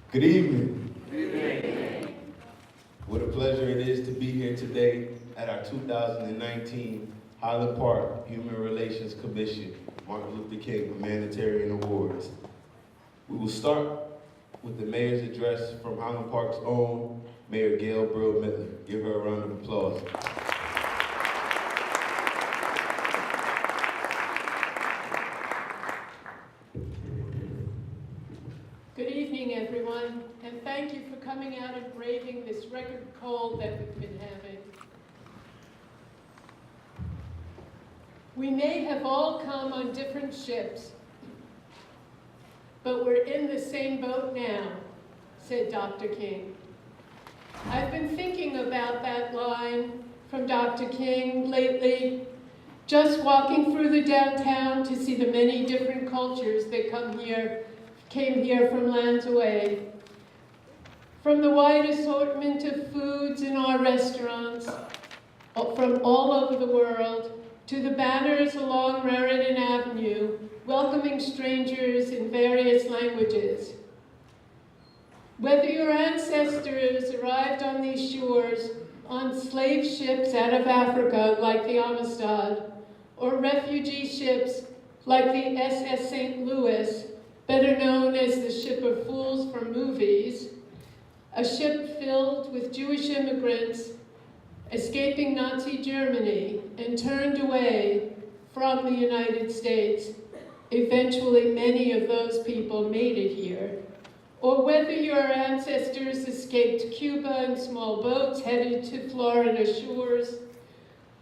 Good evening. Good evening. What a pleasure it is to be here today at our 2019 Highland Park Human Relations Commission Martin Luther King Humanitarian Awards. We will start with the mayor's address from Highland Park's own Mayor Gail Brill-Midler. Give her a round of applause. Good evening, everyone, and thank you for coming out and braving this record cold that we've been having. We may have all come on different ships, but we're in the same boat now, said Dr. King. I've been thinking about that line from Dr. King lately, just walking through the downtown to see the many different cultures that came here from lands away. From the wide assortment of foods in our restaurants, from all over the world, to the banners along Raritan Avenue, welcoming strangers in various languages. Whether your ancestors arrived on these shores on slave ships out of Africa like the Amistad, or refugee ships like the SS St. Louis, better known as the Ship of Fools from movies, a ship filled with Jewish immigrants escaping Nazi Germany and turned away from the United States. Eventually, many of those people made it here. Or whether your ancestors escaped Cuba in small boats headed to Florida shores,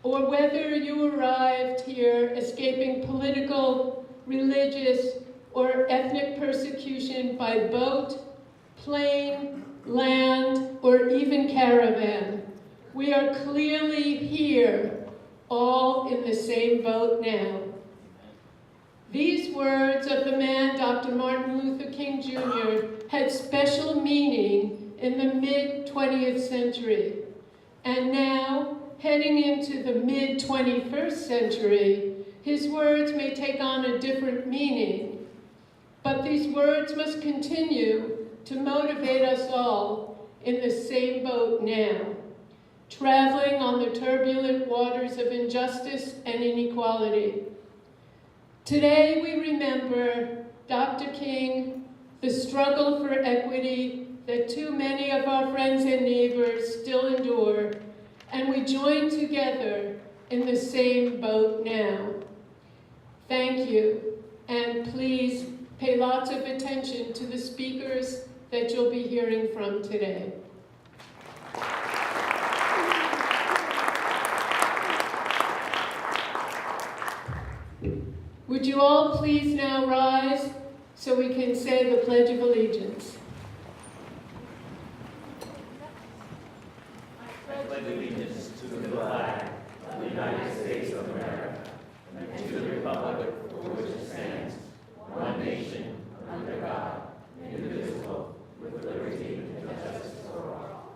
or whether you arrived here escaping political, religious, or ethnic persecution by boat, plane, land, or even caravan. We are clearly here, all in the same boat now. These words of the man, Dr. Martin Luther King Jr., had special meaning in the mid-20th century. And now, heading into the mid-21st century, his words may take on a different meaning. But these words must continue to motivate us all in the same boat now, traveling on the turbulent waters of injustice and inequality. Today we remember Dr. King, the struggle for equity that too many of our friends and neighbors still endure, and we join together in the same boat now. Thank you, and please pay lots of attention to the speakers that you'll be hearing from today. Would you all please now rise so we can say the Pledge of Allegiance? I pledge allegiance to the flag of the United States of America and to the republic for which it stands, one nation, under God, indivisible, with liberty and justice for all.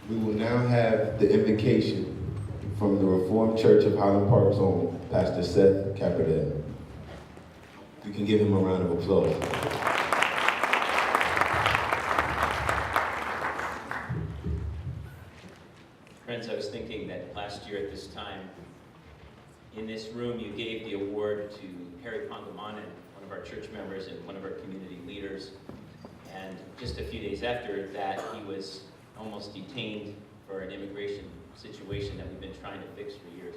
We will now have the invocation from the Reformed Church of Highland Park's own Pastor Seth Capardell. We can give him a round of applause. Friends, I was thinking that last year at this time, in this room, you gave the award to Harry Pongamanen, one of our church members and one of our community leaders. And just a few days after that, he was almost detained for an immigration situation that we've been trying to fix for years.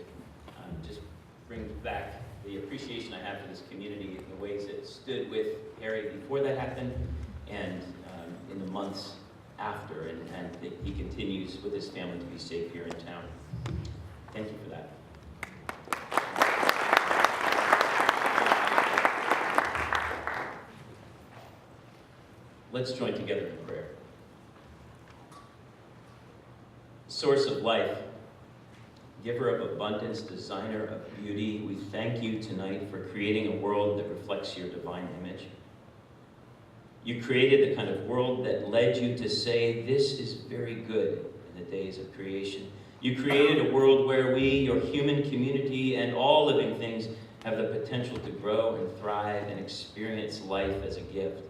Just brings back the appreciation I have for this community in the ways it stood with Harry before that happened and in the months after, and he continues with his family to be safe here in town. Thank you for that. Let's join together in prayer. Source of life, giver of abundance, designer of beauty, we thank you tonight for creating a world that reflects your divine image. You created the kind of world that led you to say, this is very good in the days of creation. You created a world where we, your human community, and all living things have the potential to grow and thrive and experience life as a gift.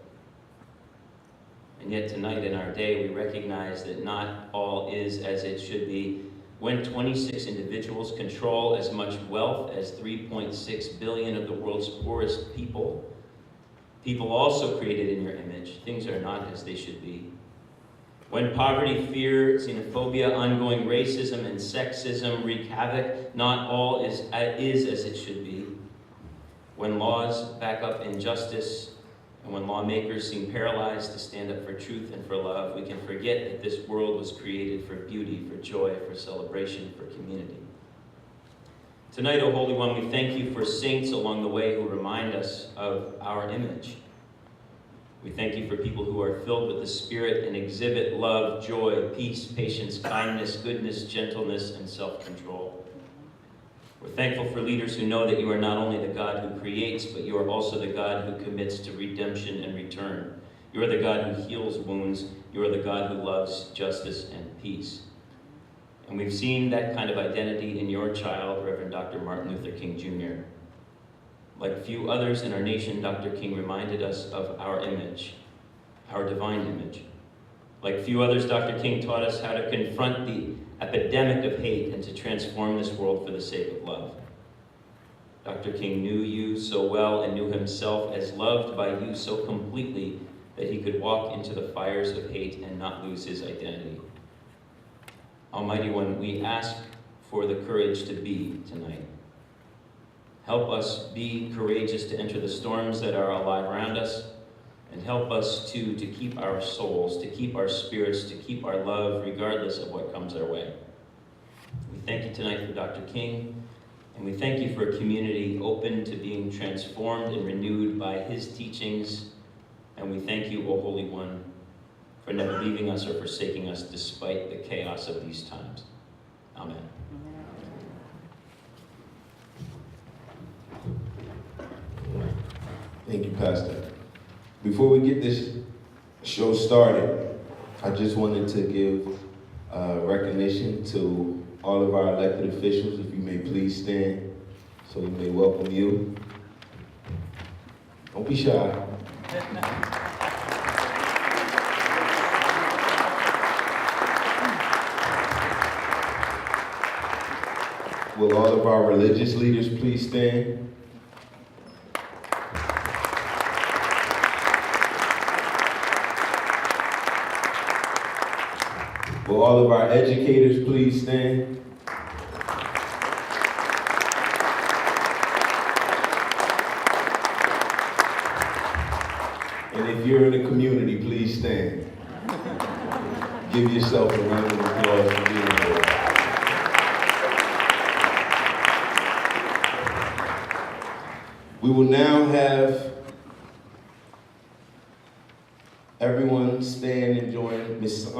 And yet tonight in our day, we recognize that not all is as it should be. When 26 individuals control as much wealth as 3.6 billion of the world's poorest people, people also created in your image, things are not as they should be. When poverty, fear, xenophobia, ongoing racism, and sexism wreak havoc, not all is as it should be. When laws back up injustice, and when lawmakers seem paralyzed to stand up for truth and for love, we can forget that this world was created for beauty, for joy, for celebration, for community. Tonight, O Holy One, we thank you for saints along the way who remind us of our image. We thank you for people who are filled with the Spirit and exhibit love, joy, peace, patience, kindness, goodness, gentleness, and self-control. We're thankful for leaders who know that you are not only the God who creates, but you are also the God who commits to redemption and return. You are the God who heals wounds. You are the God who loves justice and peace. And we've seen that kind of identity in your child, Reverend Dr. Martin Luther King Jr. Like few others in our nation, Dr. King reminded us of our image, our divine image. Like few others, Dr. King taught us how to confront the epidemic of hate and to transform this world for the sake of love. Dr. King knew you so well and knew himself as loved by you so completely that he could walk into the fires of hate and not lose his identity. Almighty One, we ask for the courage to be tonight. Help us be courageous to enter the storms that are alive around us, and help us to keep our souls, to keep our spirits, to keep our love, regardless of what comes our way. We thank you tonight for Dr. King, and we thank you for a community open to being transformed and renewed by his teachings. And we thank you, O Holy One, for never leaving us or forsaking us despite the chaos of these times. Amen. Thank you, Pastor. Before we get this show started, I just wanted to give recognition to all of our elected officials. If you may please stand so we may welcome you. Don't be shy. Will all of our religious leaders please stand? Will all of our educators please stand? And if you're in the community, please stand. Give yourself a round of applause for being here. We will now have everyone stand and join Miss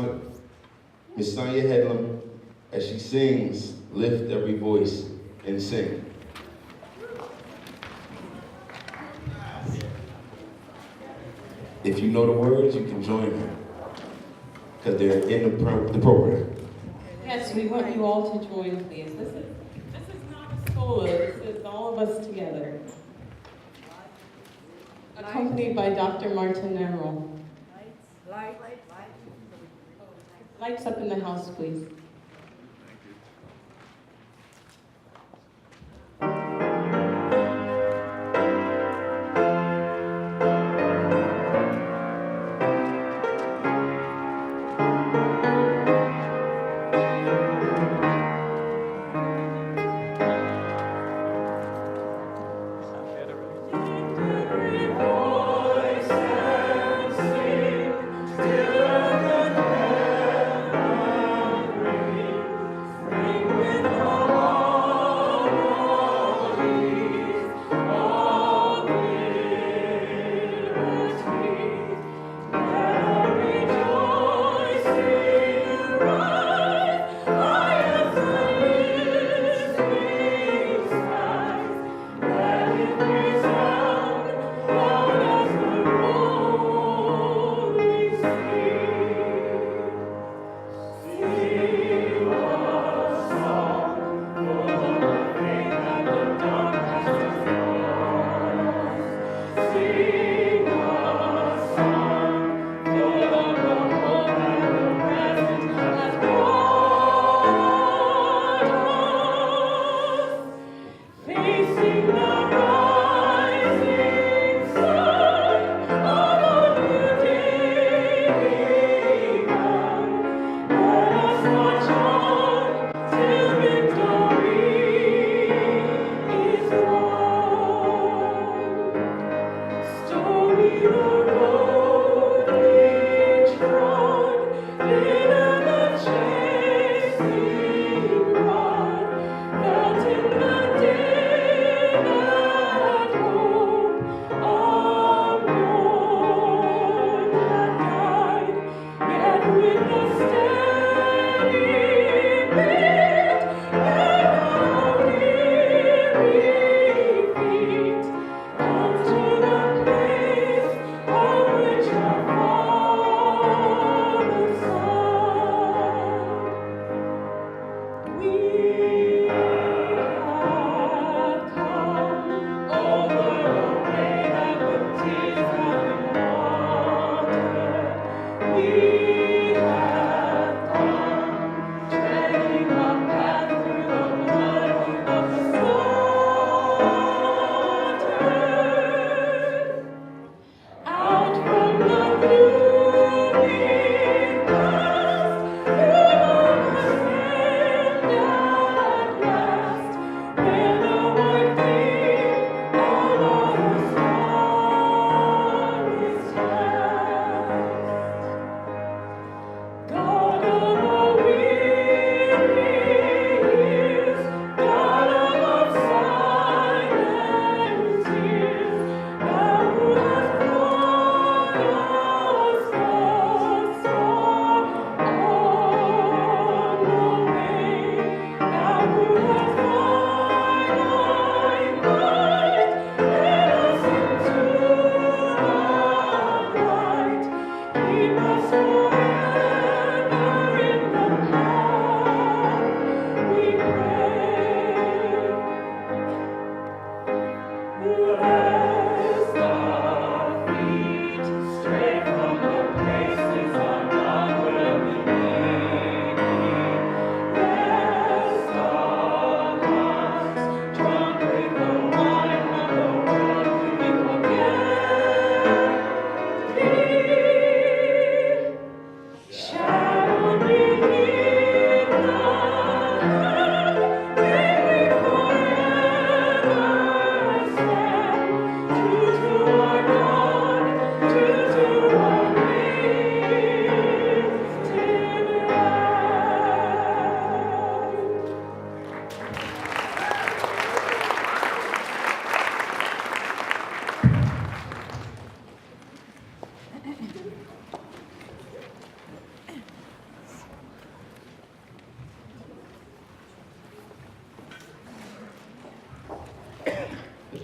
Sonia Headlam as she sings, Lift Every Voice and Sing. If you know the words, you can join her, because they're in the program. Yes, we want you all to join, please. This is not a solo, this is all of us together. Accompanied by Dr. Martin Emerald. Lights up in the house, please. Oh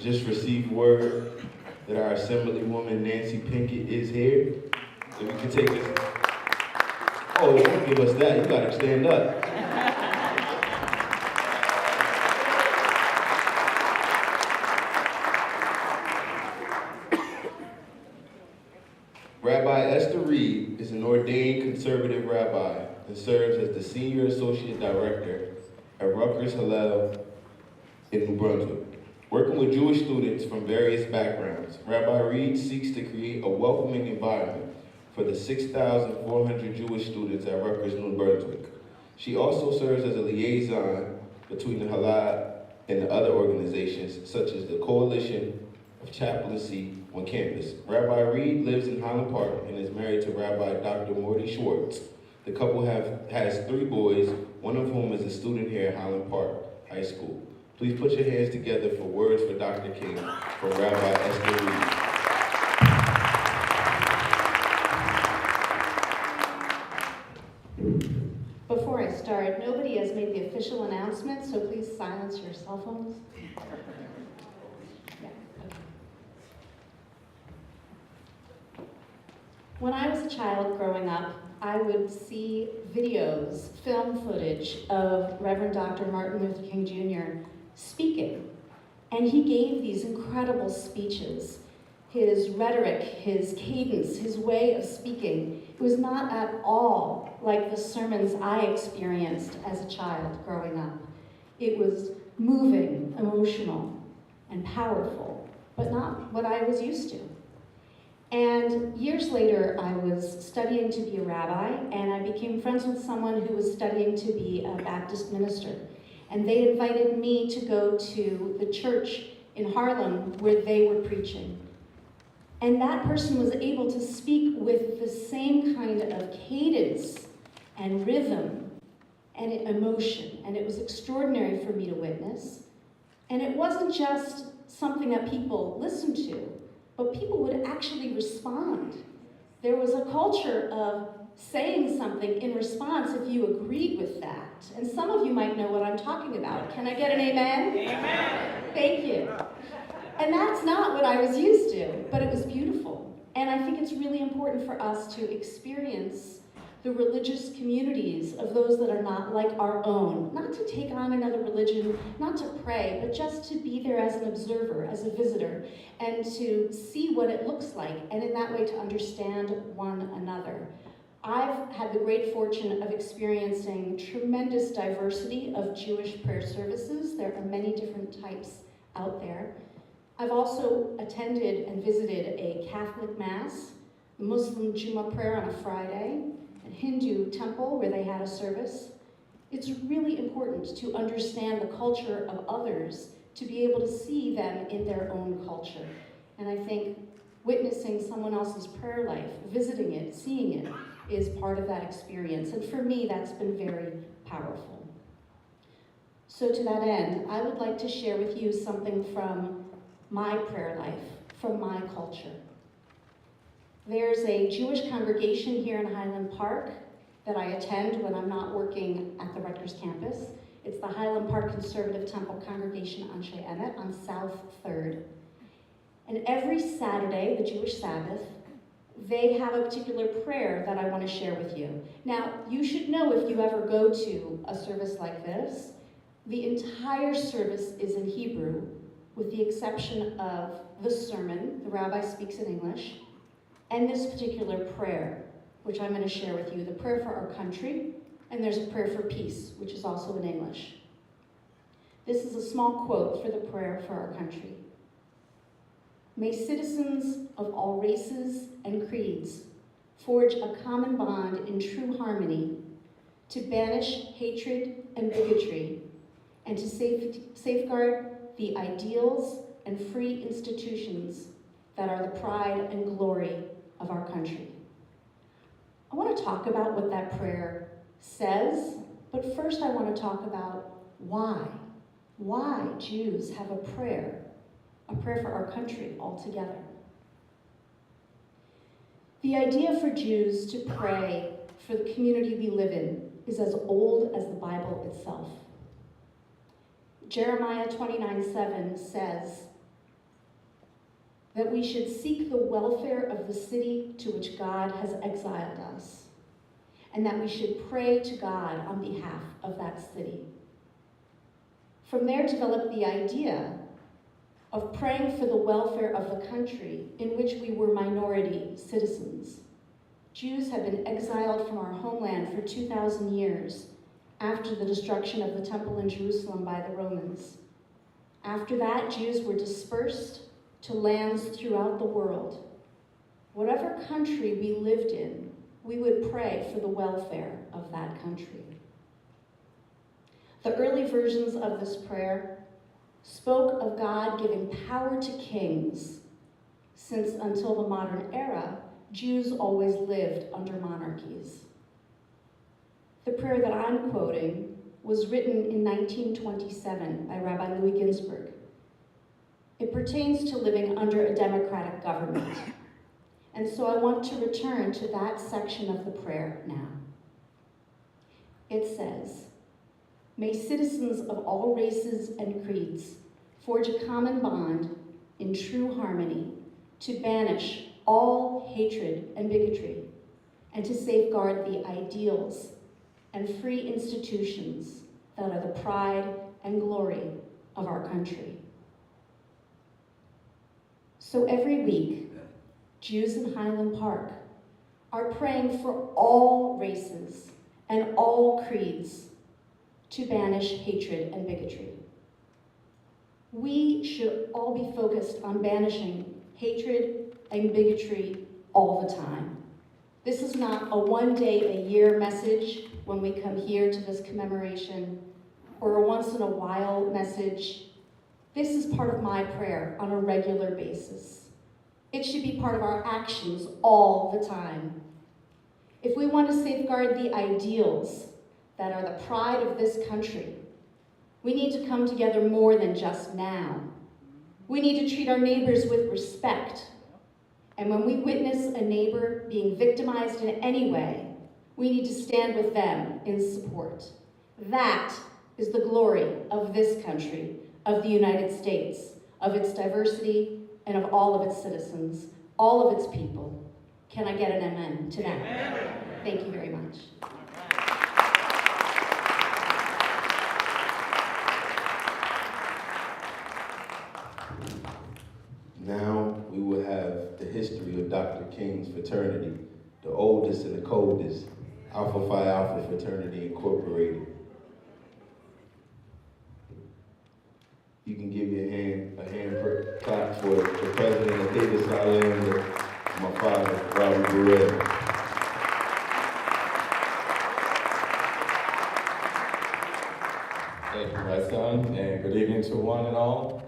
just received word that our Assemblywoman Nancy Pinkett is here. If you could take this. Oh, don't give us that. You gotta stand up. Rabbi Esther Reed is an ordained conservative rabbi and serves as the Senior Associate Director at Rutgers Hillel in New Brunswick. Working with Jewish students from various backgrounds, Rabbi Reed seeks to create a welcoming environment for the 6,400 Jewish students at Rutgers, New Brunswick. She also serves as a liaison between the Hillel and the other organizations, such as the Coalition of Chaplaincy on campus. Rabbi Reed lives in Highland Park and is married to Rabbi Dr. Morty Schwartz. The couple has 3 boys, one of whom is a student here at Highland Park High School. Please put your hands together for words for Dr. King from Rabbi Esther Reed. Before I start, nobody has made the official announcement, so please silence your cell phones. Yeah, okay. When I was a child growing up, I would see videos, film footage of Reverend Dr. Martin Luther King Jr. speaking. And he gave these incredible speeches. His rhetoric, his cadence, his way of speaking, it was not at all like the sermons I experienced as a child growing up. It was moving, emotional, and powerful, but not what I was used to. And years later, I was studying to be a rabbi, and I became friends with someone who was studying to be a Baptist minister. And they invited me to go to the church in Harlem where they were preaching. And that person was able to speak with the same kind of cadence and rhythm and emotion. And it was extraordinary for me to witness. And it wasn't just something that people listened to, but people would actually respond. There was a culture of saying something in response if you agreed with that. And some of you might know what I'm talking about. Can I get an amen? Amen. Thank you. And that's not what I was used to, but it was beautiful. And I think it's really important for us to experience the religious communities of those that are not like our own. Not to take on another religion, not to pray, but just to be there as an observer, as a visitor, and to see what it looks like, and in that way to understand one another. I've had the great fortune of experiencing tremendous diversity of Jewish prayer services. There are many different types out there. I've also attended and visited a Catholic Mass, a Muslim Juma prayer on a Friday, a Hindu temple where they had a service. It's really important to understand the culture of others, to be able to see them in their own culture. And I think witnessing someone else's prayer life, visiting it, seeing it, is part of that experience. And for me, that's been very powerful. So to that end, I would like to share with you something from my prayer life, from my culture. There's a Jewish congregation here in Highland Park that I attend when I'm not working at the Rutgers campus. It's the Highland Park Conservative Temple Congregation Anshe Emet on South 3rd. And every Saturday, the Jewish Sabbath, they have a particular prayer that I want to share with you. Now, you should know if you ever go to a service like this, the entire service is in Hebrew, with the exception of the sermon, the rabbi speaks in English, and this particular prayer, which I'm going to share with you, the prayer for our country, and there's a prayer for peace, which is also in English. This is a small quote for the prayer for our country. May citizens of all races and creeds forge a common bond in true harmony to banish hatred and bigotry and to safeguard the ideals and free institutions that are the pride and glory of our country. I want to talk about what that prayer says, but first I want to talk about why. Why Jews have a prayer for our country altogether. The idea for Jews to pray for the community we live in is as old as the Bible itself. Jeremiah 29:7 says, that we should seek the welfare of the city to which God has exiled us, and that we should pray to God on behalf of that city. From there developed the idea of praying for the welfare of the country in which we were minority citizens. Jews have been exiled from our homeland for 2,000 years after the destruction of the temple in Jerusalem by the Romans. After that, Jews were dispersed to lands throughout the world. Whatever country we lived in, we would pray for the welfare of that country. The early versions of this prayer spoke of God giving power to kings, since until the modern era, Jews always lived under monarchies. The prayer that I'm quoting was written in 1927 by Rabbi Louis Ginsburg. It pertains to living under a democratic government. And so I want to return to that section of the prayer now. It says, "May citizens of all races and creeds forge a common bond in true harmony to banish all hatred and bigotry and to safeguard the ideals and free institutions that are the pride and glory of our country." So every week, Jews in Highland Park are praying for all races and all creeds to banish hatred and bigotry. We should all be focused on banishing hatred and bigotry all the time. This is not a one-day-a-year message when we come here to this commemoration, or a once-in-a-while message. This is part of my prayer on a regular basis. It should be part of our actions all the time. If we want to safeguard the ideals that are the pride of this country, we need to come together more than just now. We need to treat our neighbors with respect. And when we witness a neighbor being victimized in any way, we need to stand with them in support. That is the glory of this country, of the United States, of its diversity, and of all of its citizens, all of its people. Can I get an amen to that? Amen. Thank you very much. Now we will have the history of Dr. King's fraternity, the oldest and the coldest, Alpha Phi Alpha Fraternity Incorporated. You can give me a hand clap for the president of Davis Highland, my father, Rabbi. Thank you, my son, and good evening to one and all.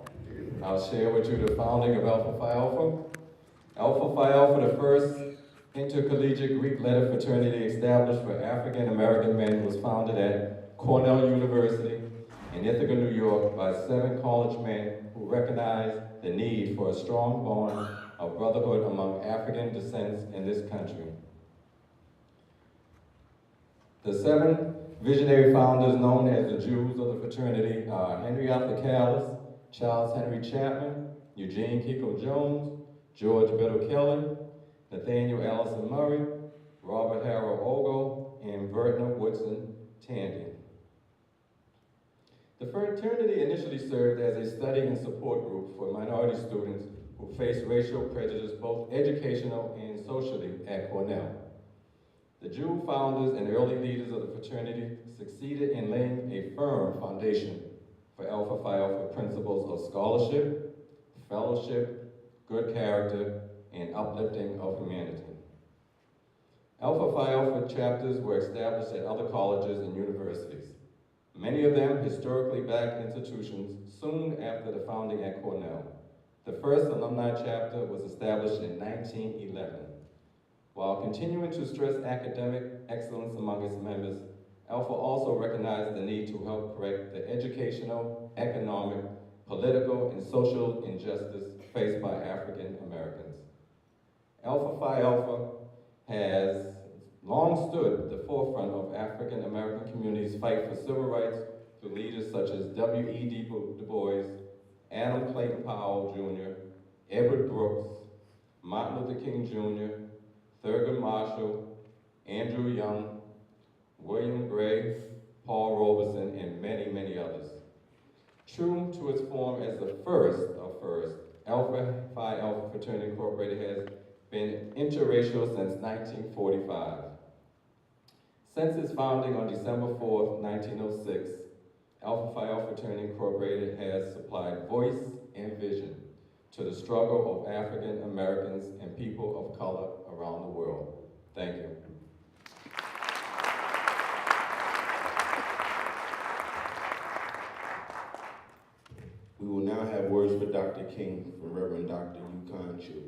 I'll share with you the founding of Alpha Phi Alpha. Alpha Phi Alpha, the first intercollegiate Greek letter fraternity established for African American men, was founded at Cornell University in Ithaca, New York by 7 college men who recognized the need for a strong bond of brotherhood among African descents in this country. The 7 visionary founders known as the Jews of the fraternity are Henry Arthur Callis, Charles Henry Chapman, Eugene Kiko Jones, George Biddle Kelly, Nathaniel Allison Murray, Robert Harold Ogle, and Vertner Woodson Tandy. The fraternity initially served as a study and support group for minority students who faced racial prejudice both educational and socially at Cornell. The Jew founders and early leaders of the fraternity succeeded in laying a firm foundation for Alpha Phi Alpha principles of scholarship, fellowship, good character, and uplifting of humanity. Alpha Phi Alpha chapters were established at other colleges and universities, many of them historically black institutions soon after the founding at Cornell. The first alumni chapter was established in 1911. While continuing to stress academic excellence among its members, Alpha also recognized the need to help correct the educational, economic, political, and social injustice faced by African Americans. Alpha Phi Alpha has long stood at the forefront of African American communities' fight for civil rights through leaders such as W.E.B. Du Bois, Adam Clayton Powell Jr., Edward Brooks, Martin Luther King Jr., Thurgood Marshall, Andrew Young, William Gray, Paul Robeson, and many, many others. True to its form as the first of first, Alpha Phi Alpha Fraternity Incorporated has been interracial since 1945. Since its founding on December 4th, 1906, Alpha Phi Alpha Fraternity Incorporated has supplied voice and vision to the struggle of African Americans and people of color around the world. Thank you. We will now have words for Dr. King from Reverend Dr. Yukon Chu.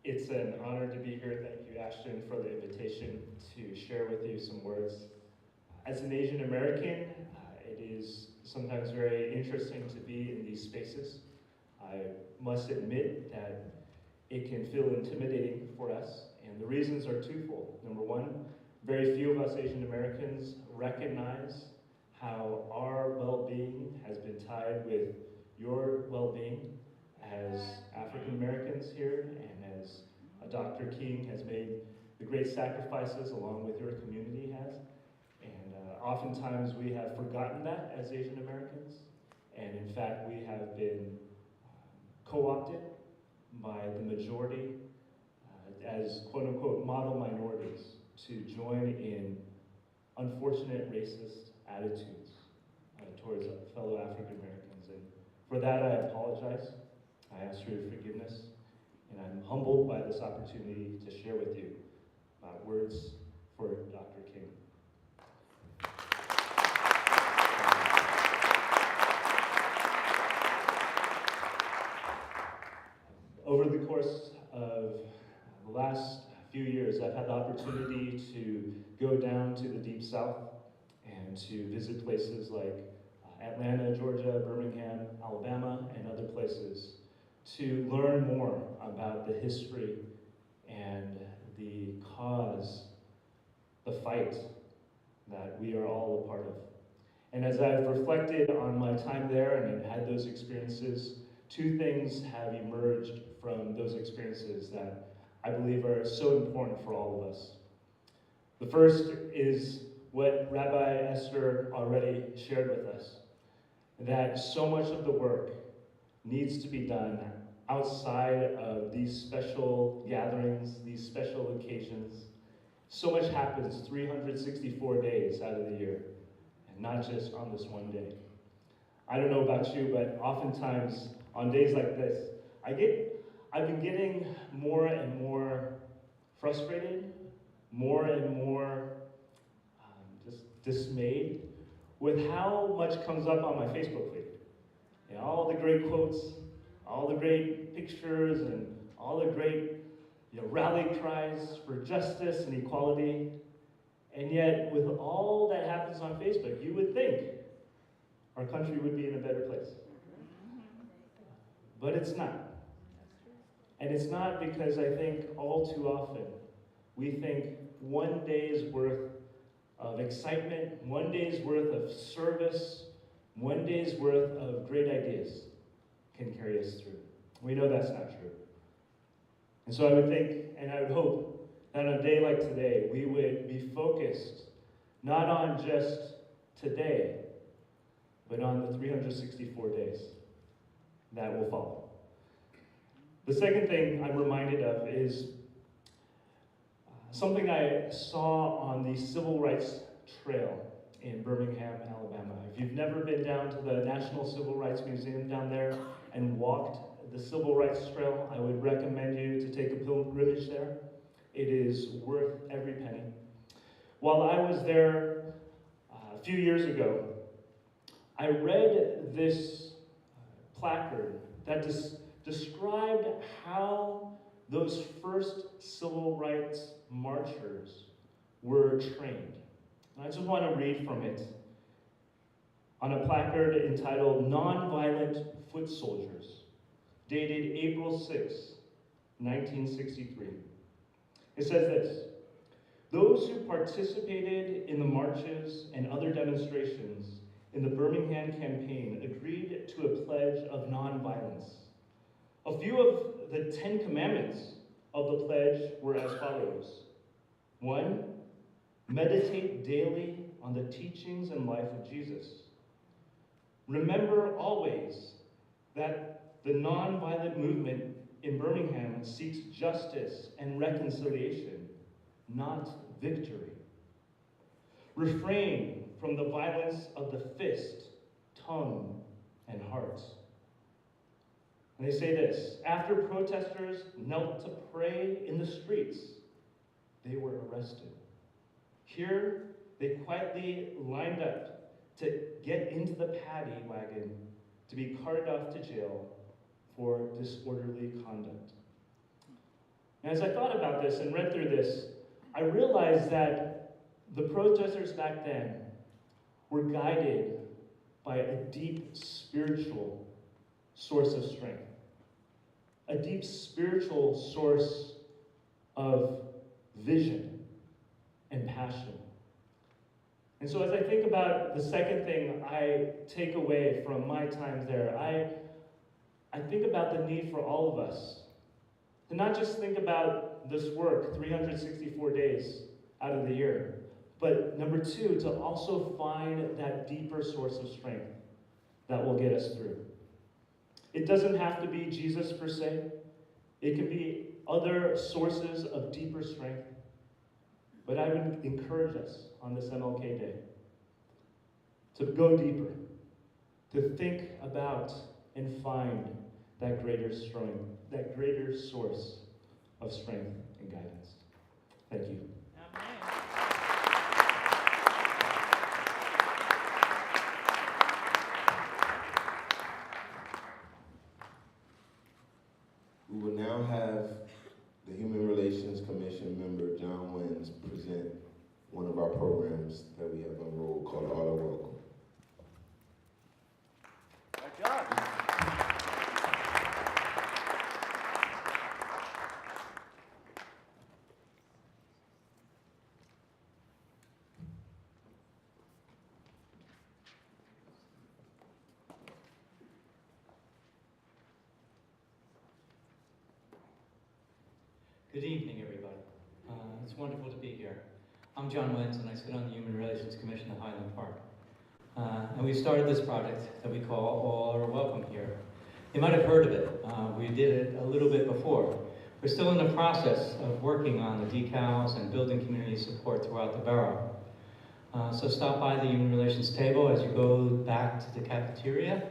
It's an honor to be here. Thank you, Ashton, for the invitation to share with you some words. As an Asian American, it is sometimes very interesting to be in these spaces. I must admit that it can feel intimidating for us, and the reasons are twofold. Number one, very few of us Asian Americans recognize how our well-being has been tied with your well-being as African Americans here, and as Dr. King has made the great sacrifices along with your community has. And oftentimes we have forgotten that as Asian Americans, and in fact we have been co-opted by the majority as quote-unquote model minorities to join in unfortunate racist attitudes towards fellow African Americans. And for that I apologize. I ask for your forgiveness, and I'm humbled by this opportunity to share with you words for Dr. King. Over the course of the last few years, I've had the opportunity to go down to the Deep South and to visit places like Atlanta, Georgia, Birmingham, Alabama, and other places to learn more about the history and the cause, the fight that we are all a part of. And as I've reflected on my time there and had those experiences, two things have emerged from those experiences that I believe are so important for all of us. The first is what Rabbi Esther already shared with us, that so much of the work needs to be done outside of these special gatherings, these special occasions. So much happens 364 days out of the year, and not just on this one day. I don't know about you, but oftentimes on days like this, I've been getting more and more frustrated, more and more just dismayed with how much comes up on my Facebook feed. You know, all the great quotes, all the great pictures, and all the great rally cries for justice and equality. And yet, with all that happens on Facebook, you would think our country would be in a better place. But it's not. And it's not because I think all too often we think one day's worth of excitement, one day's worth of service, one day's worth of great ideas can carry us through. We know that's not true. And so I would think, and I would hope, that on a day like today, we would be focused not on just today, but on the 364 days that will follow. The second thing I'm reminded of is something I saw on the Civil Rights Trail in Birmingham, Alabama. If you've never been down to the National Civil Rights Museum down there and walked the Civil Rights Trail, I would recommend you to take a pilgrimage there. It is worth every penny. While I was there a few years ago, I read this placard that described how those first civil rights marchers were trained. And I just want to read from it on a placard entitled "Nonviolent Foot Soldiers," dated April 6, 1963. It says this: Those who participated in the marches and other demonstrations in the Birmingham campaign agreed to a pledge of nonviolence. A few of the 10 commandments of the pledge were as follows. 1, meditate daily on the teachings and life of Jesus. Remember always that the nonviolent movement in Birmingham seeks justice and reconciliation, not victory. Refrain from the violence of the fist, tongue, and heart. And they say this, after protesters knelt to pray in the streets, they were arrested. Here, they quietly lined up to get into the paddy wagon to be carted off to jail for disorderly conduct. And as I thought about this and read through this, I realized that the protesters back then were guided by a deep spiritual source of strength, a deep spiritual source of vision and passion. And so as I think about the second thing I take away from my time there, I think about the need for all of us to not just think about this work 364 days out of the year, but number 2, to also find that deeper source of strength that will get us through. It doesn't have to be Jesus per se. It can be other sources of deeper strength. But I would encourage us on this MLK Day to go deeper, to think about and find that greater source of strength and guidance. Thank you. We will now have the Human Relations Commission member, John Wins, present one of our programs that we have enrolled called Auto Welcome. Good evening, everybody. It's wonderful to be here. I'm John Wentz, and I sit on the Human Relations Commission at Highland Park. And we started this project that we call All Are Welcome Here. You might have heard of it. We did it a little bit before. We're still in the process of working on the decals and building community support throughout the borough. So stop by the Human Relations table as you go back to the cafeteria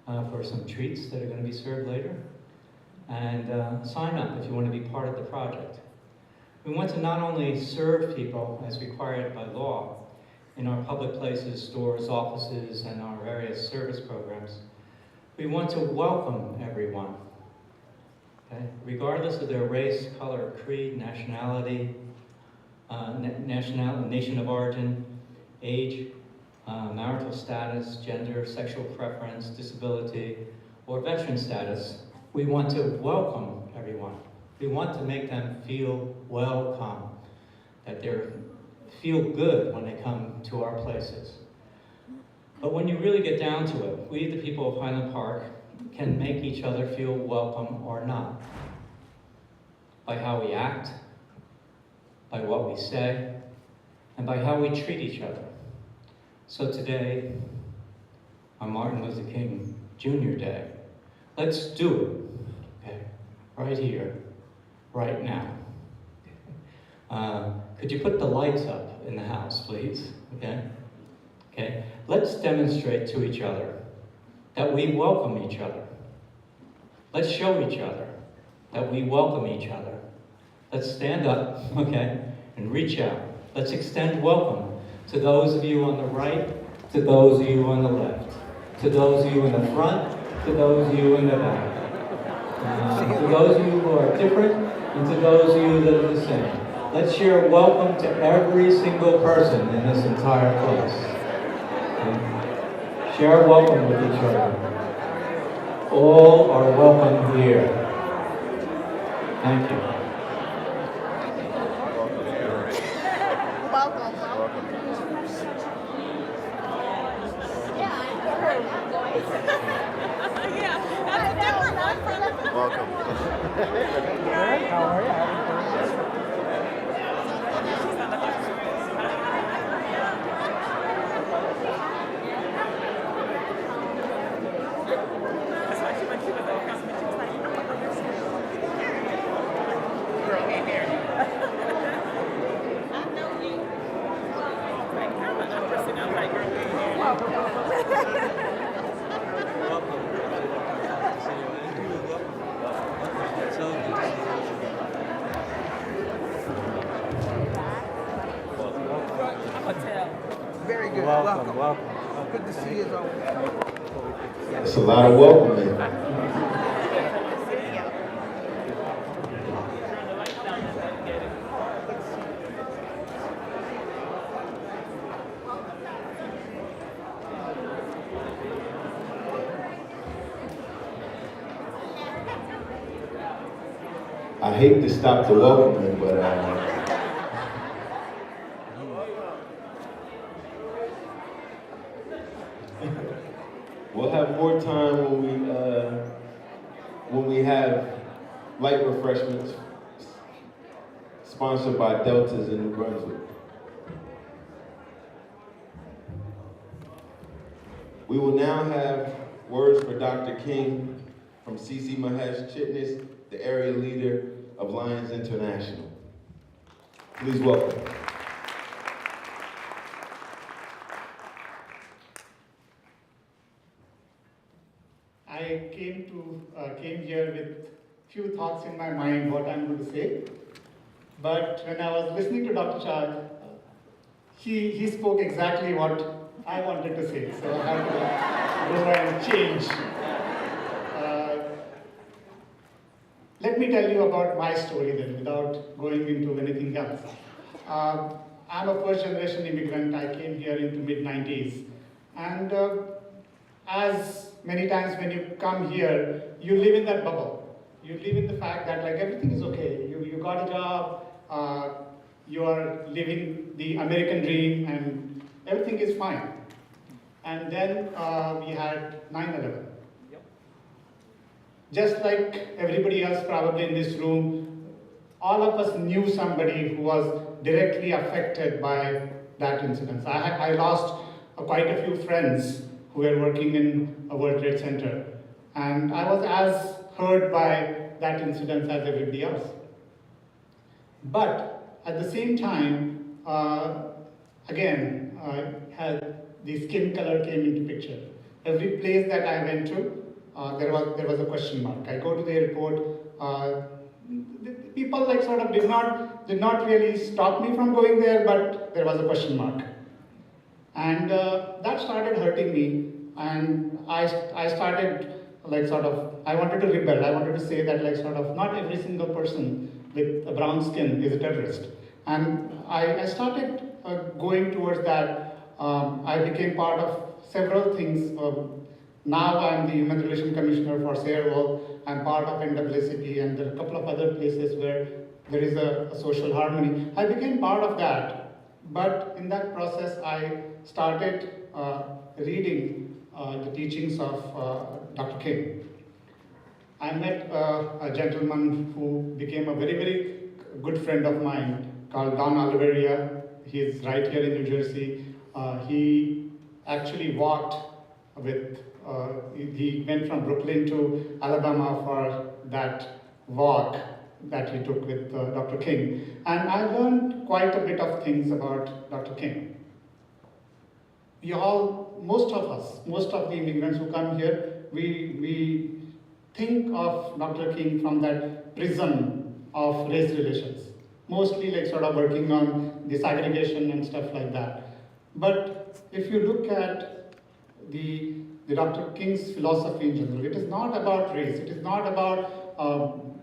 for some treats that are going to be served later. And sign up if you want to be part of the project. We want to not only serve people as required by law in our public places, stores, offices, and our various service programs, we want to welcome everyone, okay? Regardless of their race, color, creed, nationality, nation of origin, age, marital status, gender, sexual preference, disability, or veteran status. We want to welcome everyone. We want to make them feel welcome, that they feel good when they come to our places. But when you really get down to it, we, the people of Highland Park, can make each other feel welcome or not. By how we act, by what we say, and by how we treat each other. So today, on Martin Luther King Jr. Day, let's do it, okay? Right here, right now. Could you put the lights up in the house, please? Okay? Okay. Let's demonstrate to each other that we welcome each other. Let's show each other that we welcome each other. Let's stand up, okay, and reach out. Let's extend welcome to those of you on the right, to those of you on the left, to those of you in the front, to those of you in the back, to those of you who are different, and to those of you that are the same. Let's share welcome to every single person in this entire place. Okay? Share welcome with each other. All are welcome here. Thank you. Very good. Welcome. Good to see you as always. It's a lot of welcoming. I hate to stop the welcoming, but we'll have more time when we have light refreshments sponsored by Deltas in New Brunswick. We will now have words for Dr. King from CC Mahesh Chitnis, the area leader of Lions International. Please welcome. I came here with few thoughts in my mind what I'm going to say. But when I was listening to Dr. Shah, he spoke exactly what I wanted to say. So I had to go and change. Let me tell you about my story then, without going into anything else. I'm a first generation immigrant. I came here into mid-90s. And as many times when you come here, you live in that bubble. You live in the fact that like everything is okay. You got a job, you are living the American dream, and everything is fine. And then we had 9/11. Just like everybody else probably in this room, all of us knew somebody who was directly affected by that incident. I lost quite a few friends who were working in a World Trade Center. And I was as hurt by that incident as everybody else. But at the same time, again, the skin color came into picture. Every place that I went to, there was a question mark. I go to the airport, people like sort of did not really stop me from going there, but there was a question mark. And that started hurting me, and I started like sort of, I wanted to rebel. I wanted to say that like sort of not every single person with a brown skin is a terrorist. And I started going towards that. I became part of several things. Now I'm the Human Relations Commissioner for Sayreville. I'm part of NAACP, and there are a couple of other places where there is a social harmony. I became part of that, but in that process I started reading the teachings of Dr. King. I met a gentleman who became a very, very good friend of mine called Don Oliveria. He's right here in New Jersey. He actually walked with, he went from Brooklyn to Alabama for that walk that he took with Dr. King. And I learned quite a bit of things about Dr. King. We all, most of the immigrants who come here, we think of Dr. King from that prism of race relations. Mostly like sort of working on the segregation and stuff like that. But if you look at the Dr. King's philosophy in general, it is not about race. It is not about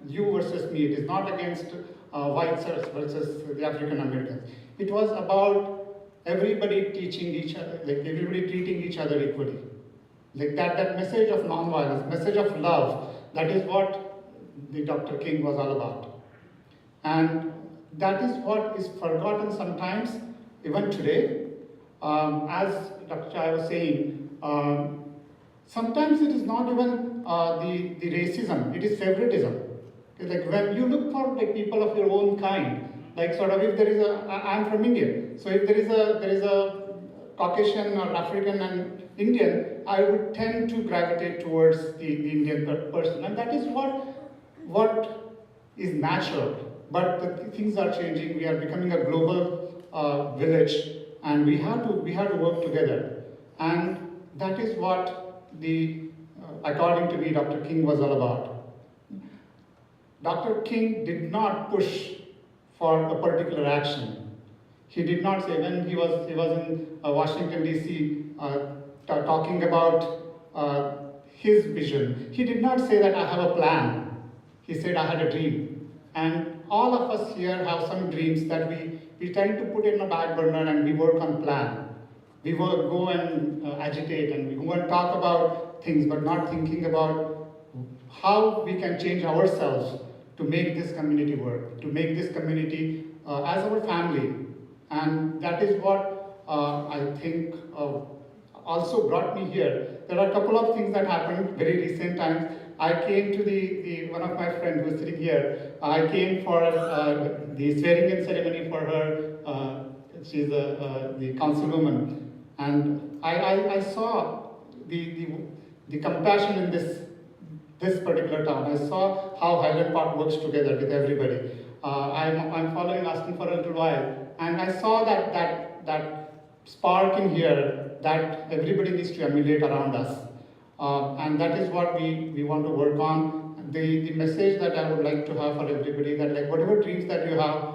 you versus me. It is not against whites versus the African Americans. It was about everybody teaching each other, like everybody treating each other equally. Like that message of nonviolence, message of love, that is what the Dr. King was all about. And that is what is forgotten sometimes even today. As Dr. Chai was saying, sometimes it is not even the racism, it is favoritism. It's like when you look for like people of your own kind, like sort of if there is I'm from India, so if there is a Caucasian or African and Indian, I would tend to gravitate towards the Indian person, and that is what is natural. But the things are changing. We are becoming a global village, and we have to work together. And that is what according to me, Dr. King was all about. Dr. King did not push for a particular action. He did not say, when he was in Washington D.C. Talking about his vision, he did not say that I have a plan. He said I had a dream. And all of us here have some dreams that we tend to put in a back burner and we work on plan. We will go and agitate and we go and talk about things, but not thinking about how we can change ourselves to make this community work, to make this community as our family. And that is what I think also brought me here. There are a couple of things that happened very recent times. I came to one of my friends who is sitting here. I came for the swearing-in ceremony for her. She's the councilwoman, and I saw the compassion in this particular town. I saw how Highland Park works together with everybody. I'm following Austin for a little while, and I saw that spark in here that everybody needs to emulate around us. And that is what we want to work on. The message that I would like to have for everybody, that like whatever dreams that you have,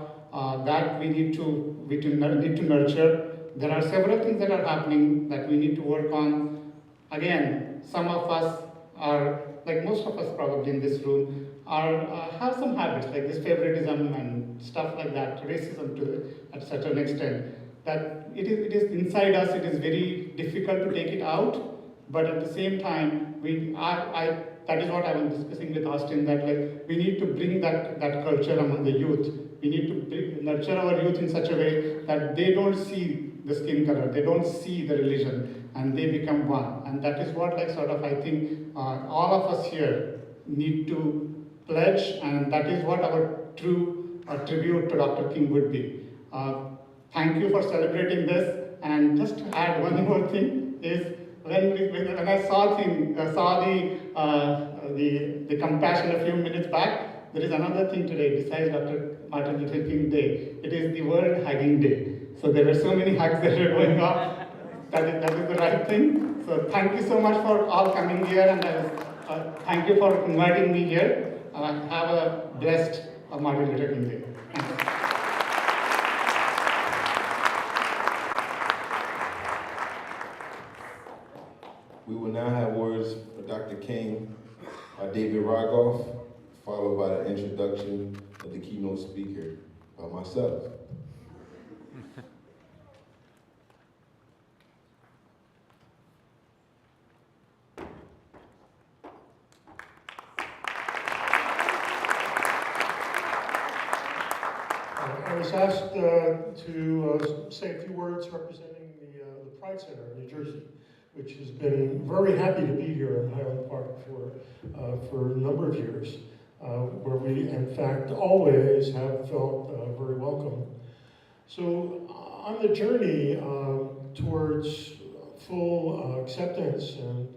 that we need to nurture. There are several things that are happening that we need to work on. Again, some of us are, like most of us probably in this room, have some habits like this favoritism and stuff like that, racism to at such an extent that it is inside us. It is very difficult to take it out. But at the same time, that is what I was discussing with Austin, that like we need to bring that culture among the youth. We need to nurture our youth in such a way that they don't see the skin color, they don't see the religion, and they become one. And that is what, like, sort of, I think all of us here need to pledge, and that is what our true tribute to Dr. King would be. Thank you for celebrating this. And just to add one more thing is, when I saw the compassion a few minutes back, there is another thing today besides Dr. Martin Luther King Day. It is the World Hugging Day. So there were so many hugs that were going on. That is the right thing. So thank you so much for all coming here, and thank you for inviting me here. Have a blessed Martin Luther King Day. Thank you. We will now have words for Dr. King by David Rogoff, followed by the introduction of the keynote speaker by myself. I was asked to say a few words representing the Pride Center in New Jersey, which has been very happy to be here in Highland Park for a number of years, where we, in fact, always have felt very welcome. So on the journey towards full acceptance and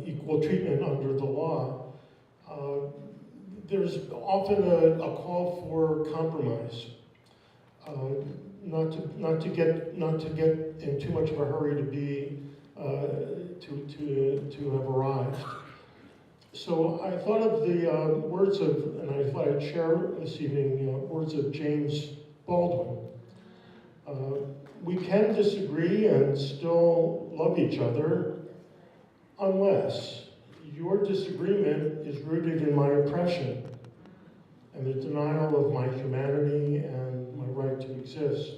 equal treatment under the law, there's often a call for compromise, not to get in too much of a hurry to be to have arrived. So I thought of the words of, and I thought I'd share this evening, words of James Baldwin. We can disagree and still love each other unless your disagreement is rooted in my oppression and the denial of my humanity and my right to exist.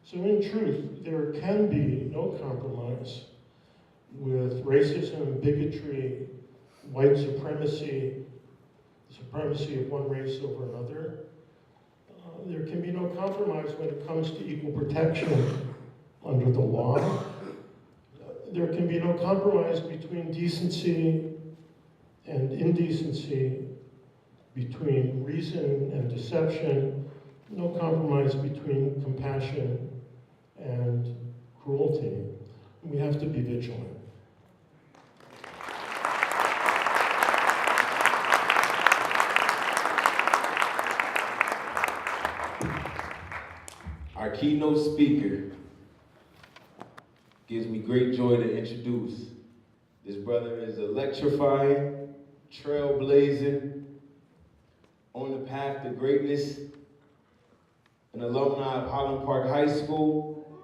So in truth, there can be no compromise with racism, bigotry, white supremacy, the supremacy of one race over another. There can be no compromise when it comes to equal protection under the law. There can be no compromise between decency and indecency, between reason and deception, no compromise between compassion and cruelty. We have to be vigilant. Our keynote speaker gives me great joy to introduce. This brother is electrifying, trailblazing, on the path to greatness, an alumni of Highland Park High School,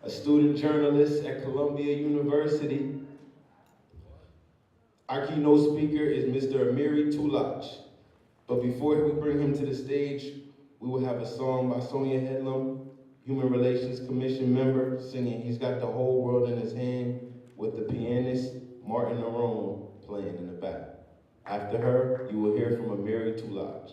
a student journalist at Columbia University. Our keynote speaker is Mr. Amiri Tulach. But before we bring him to the stage, we will have a song by Sonia Headlam, Human Relations Commission member, singing He's Got the Whole World in His Hand, with the pianist Martin Arone playing in the back. After her, you will hear from Amiri Tulach.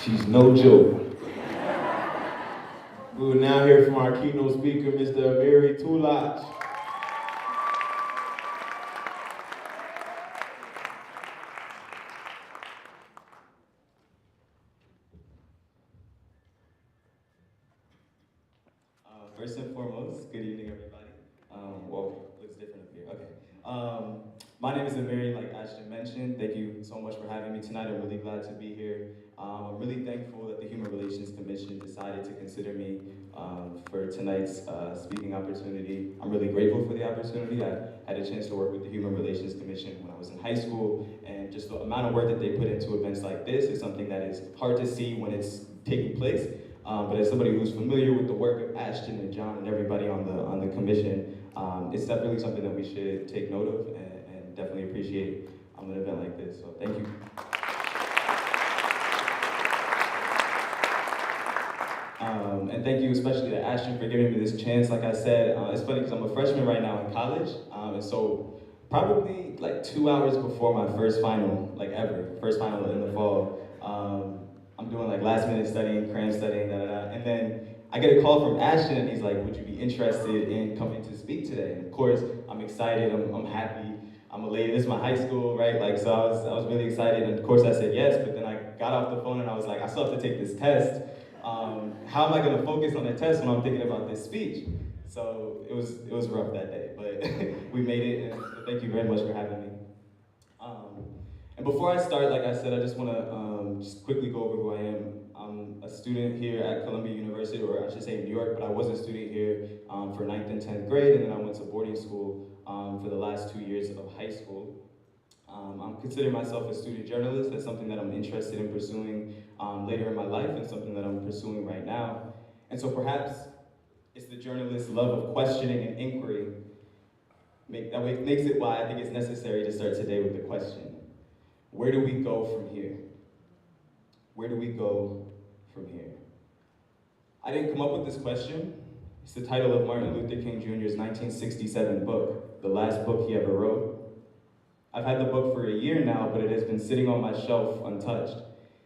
She's no joke. We will now hear from our keynote speaker, Mr. Amiri Tulach. First and foremost, good evening, everybody. Well, looks different up here. Okay. My name is Amiri, like Ashton mentioned. Thank you so much for having me tonight. I'm really glad to be here. I'm really thankful that the Human Relations Commission decided to consider me for tonight's speaking opportunity. I'm really grateful for the opportunity. I had a chance to work with the Human Relations Commission when I was in high school, and just the amount of work that they put into events like this is something that is hard to see when it's taking place. But as somebody who's familiar with the work of Ashton and John and everybody on the commission, it's definitely something that we should take note of and definitely appreciate an event like this. So thank you. And thank you especially to Ashton for giving me this chance. Like I said, it's funny because I'm a freshman right now in college, and so probably like 2 hours before my first final, like ever, first final in the fall, I'm doing like last minute studying, cram studying, and then I get a call from Ashton and he's like, would you be interested in coming to speak today? And of course, I'm excited, I'm happy, I'm elated, this is my high school, right? Like, so I was really excited, and of course I said yes, but then I got off the phone and I was like, I still have to take this test. How am I gonna focus on the test when I'm thinking about this speech? So it was rough that day, but we made it, and thank you very much for having me. And before I start, like I said, I just want to just quickly go over who I am. I'm a student here at Columbia University, or I should say New York, but I was a student here for 9th and 10th grade, and then I went to boarding school for the last 2 years of high school. I'm considering myself a student journalist. That's something that I'm interested in pursuing later in my life, and something that I'm pursuing right now. And so perhaps it's the journalist's love of questioning and inquiry that makes it why I think it's necessary to start today with the question. Where do we go from here? Where do we go from here? I didn't come up with this question. It's the title of Martin Luther King Jr.'s 1967 book, the last book he ever wrote. I've had the book for a year now, but it has been sitting on my shelf untouched.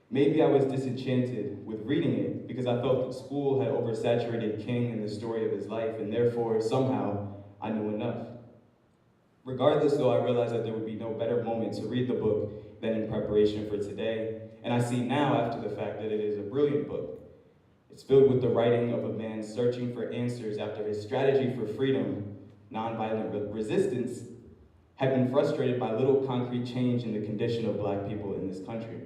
Maybe I was disenchanted with reading it because I felt that school had oversaturated King and the story of his life, and therefore, somehow, I knew enough. Regardless, though, I realized that there would be no better moment to read the book than in preparation for today. And I see now, after the fact, that it is a brilliant book. It's filled with the writing of a man searching for answers after his strategy for freedom, nonviolent resistance, had been frustrated by little concrete change in the condition of Black people in this country.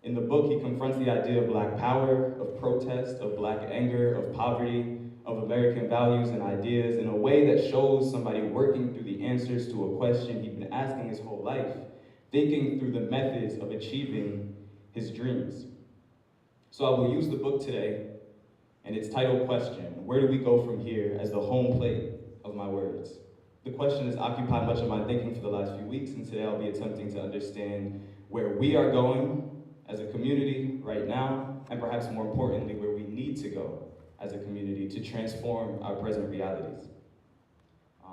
In the book, he confronts the idea of Black power, of protest, of Black anger, of poverty, of American values and ideas in a way that shows somebody working through the answers to a question he'd been asking his whole life, thinking through the methods of achieving his dreams. So I will use the book today and its title question, Where do we go from here, as the home plate of my words. The question has occupied much of my thinking for the last few weeks, and today I'll be attempting to understand where we are going as a community right now, and perhaps more importantly, where we need to go as a community to transform our present realities.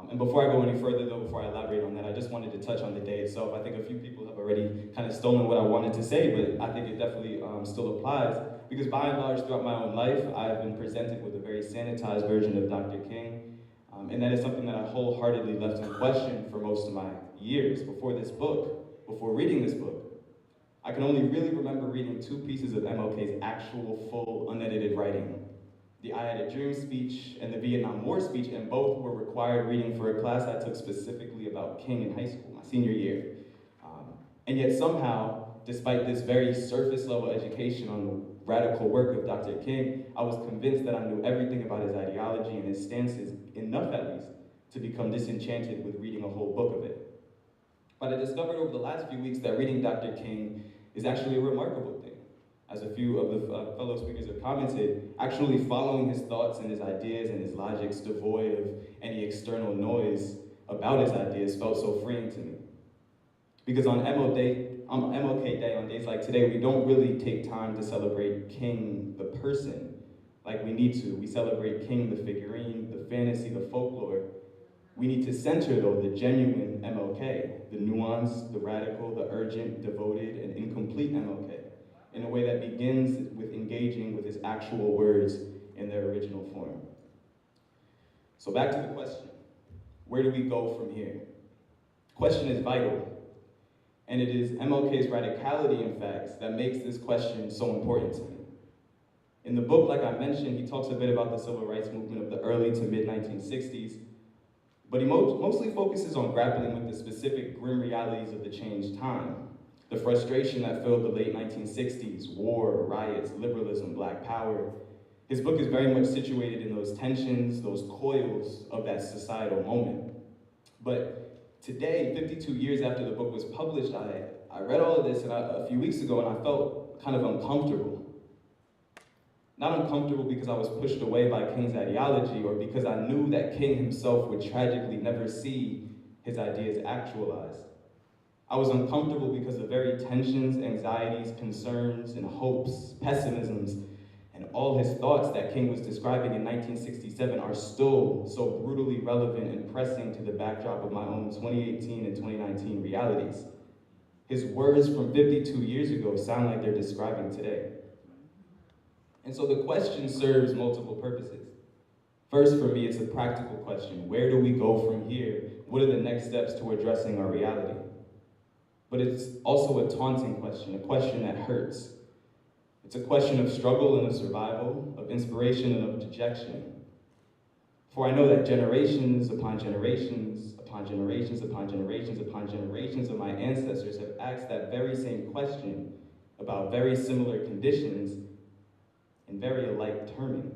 And before I go any further though, before I elaborate on that, I just wanted to touch on the day itself. I think a few people have already kind of stolen what I wanted to say, but I think it definitely still applies, because by and large throughout my own life, I've been presented with a very sanitized version of Dr. King, and that is something that I wholeheartedly left unquestioned for most of my years before this book, before reading this book. I can only really remember reading 2 pieces of MLK's actual, full, unedited writing. The I Had a Dream speech and the Vietnam War speech, and both were required reading for a class I took specifically about King in high school, my senior year. And yet somehow, despite this very surface level education on the radical work of Dr. King, I was convinced that I knew everything about his ideology and his stances, enough at least, to become disenchanted with reading a whole book of it. But I discovered over the last few weeks that reading Dr. King is actually a remarkable thing. As a few of the fellow speakers have commented, actually following his thoughts and his ideas and his logics devoid of any external noise about his ideas felt so freeing to me. Because on MLK Day, on days like today, we don't really take time to celebrate King, the person, like we need to. We celebrate King, the figurine, the fantasy, the folklore. We need to center, though, the genuine MLK, the nuanced, the radical, the urgent, devoted, and incomplete MLK, in a way that begins with engaging with his actual words in their original form. So back to the question, where do we go from here? The question is vital, and it is MLK's radicality, in fact, that makes this question so important to me. In the book, like I mentioned, he talks a bit about the civil rights movement of the early to mid-1960s, but he mostly focuses on grappling with the specific grim realities of the changed time, the frustration that filled the late 1960s, war, riots, liberalism, black power. His book is very much situated in those tensions, those coils of that societal moment. But today, 52 years after the book was published, I read all of this a few weeks ago, and I felt kind of uncomfortable. Not uncomfortable because I was pushed away by King's ideology or because I knew that King himself would tragically never see his ideas actualized. I was uncomfortable because the very tensions, anxieties, concerns, and hopes, pessimisms, and all his thoughts that King was describing in 1967 are still so brutally relevant and pressing to the backdrop of my own 2018 and 2019 realities. His words from 52 years ago sound like they're describing today. And so the question serves multiple purposes. First, for me, it's a practical question. Where do we go from here? What are the next steps to addressing our reality? But it's also a taunting question, a question that hurts. It's a question of struggle and of survival, of inspiration and of dejection. For I know that generations upon generations, upon generations, upon generations, upon generations of my ancestors have asked that very same question about very similar conditions in very alike terming.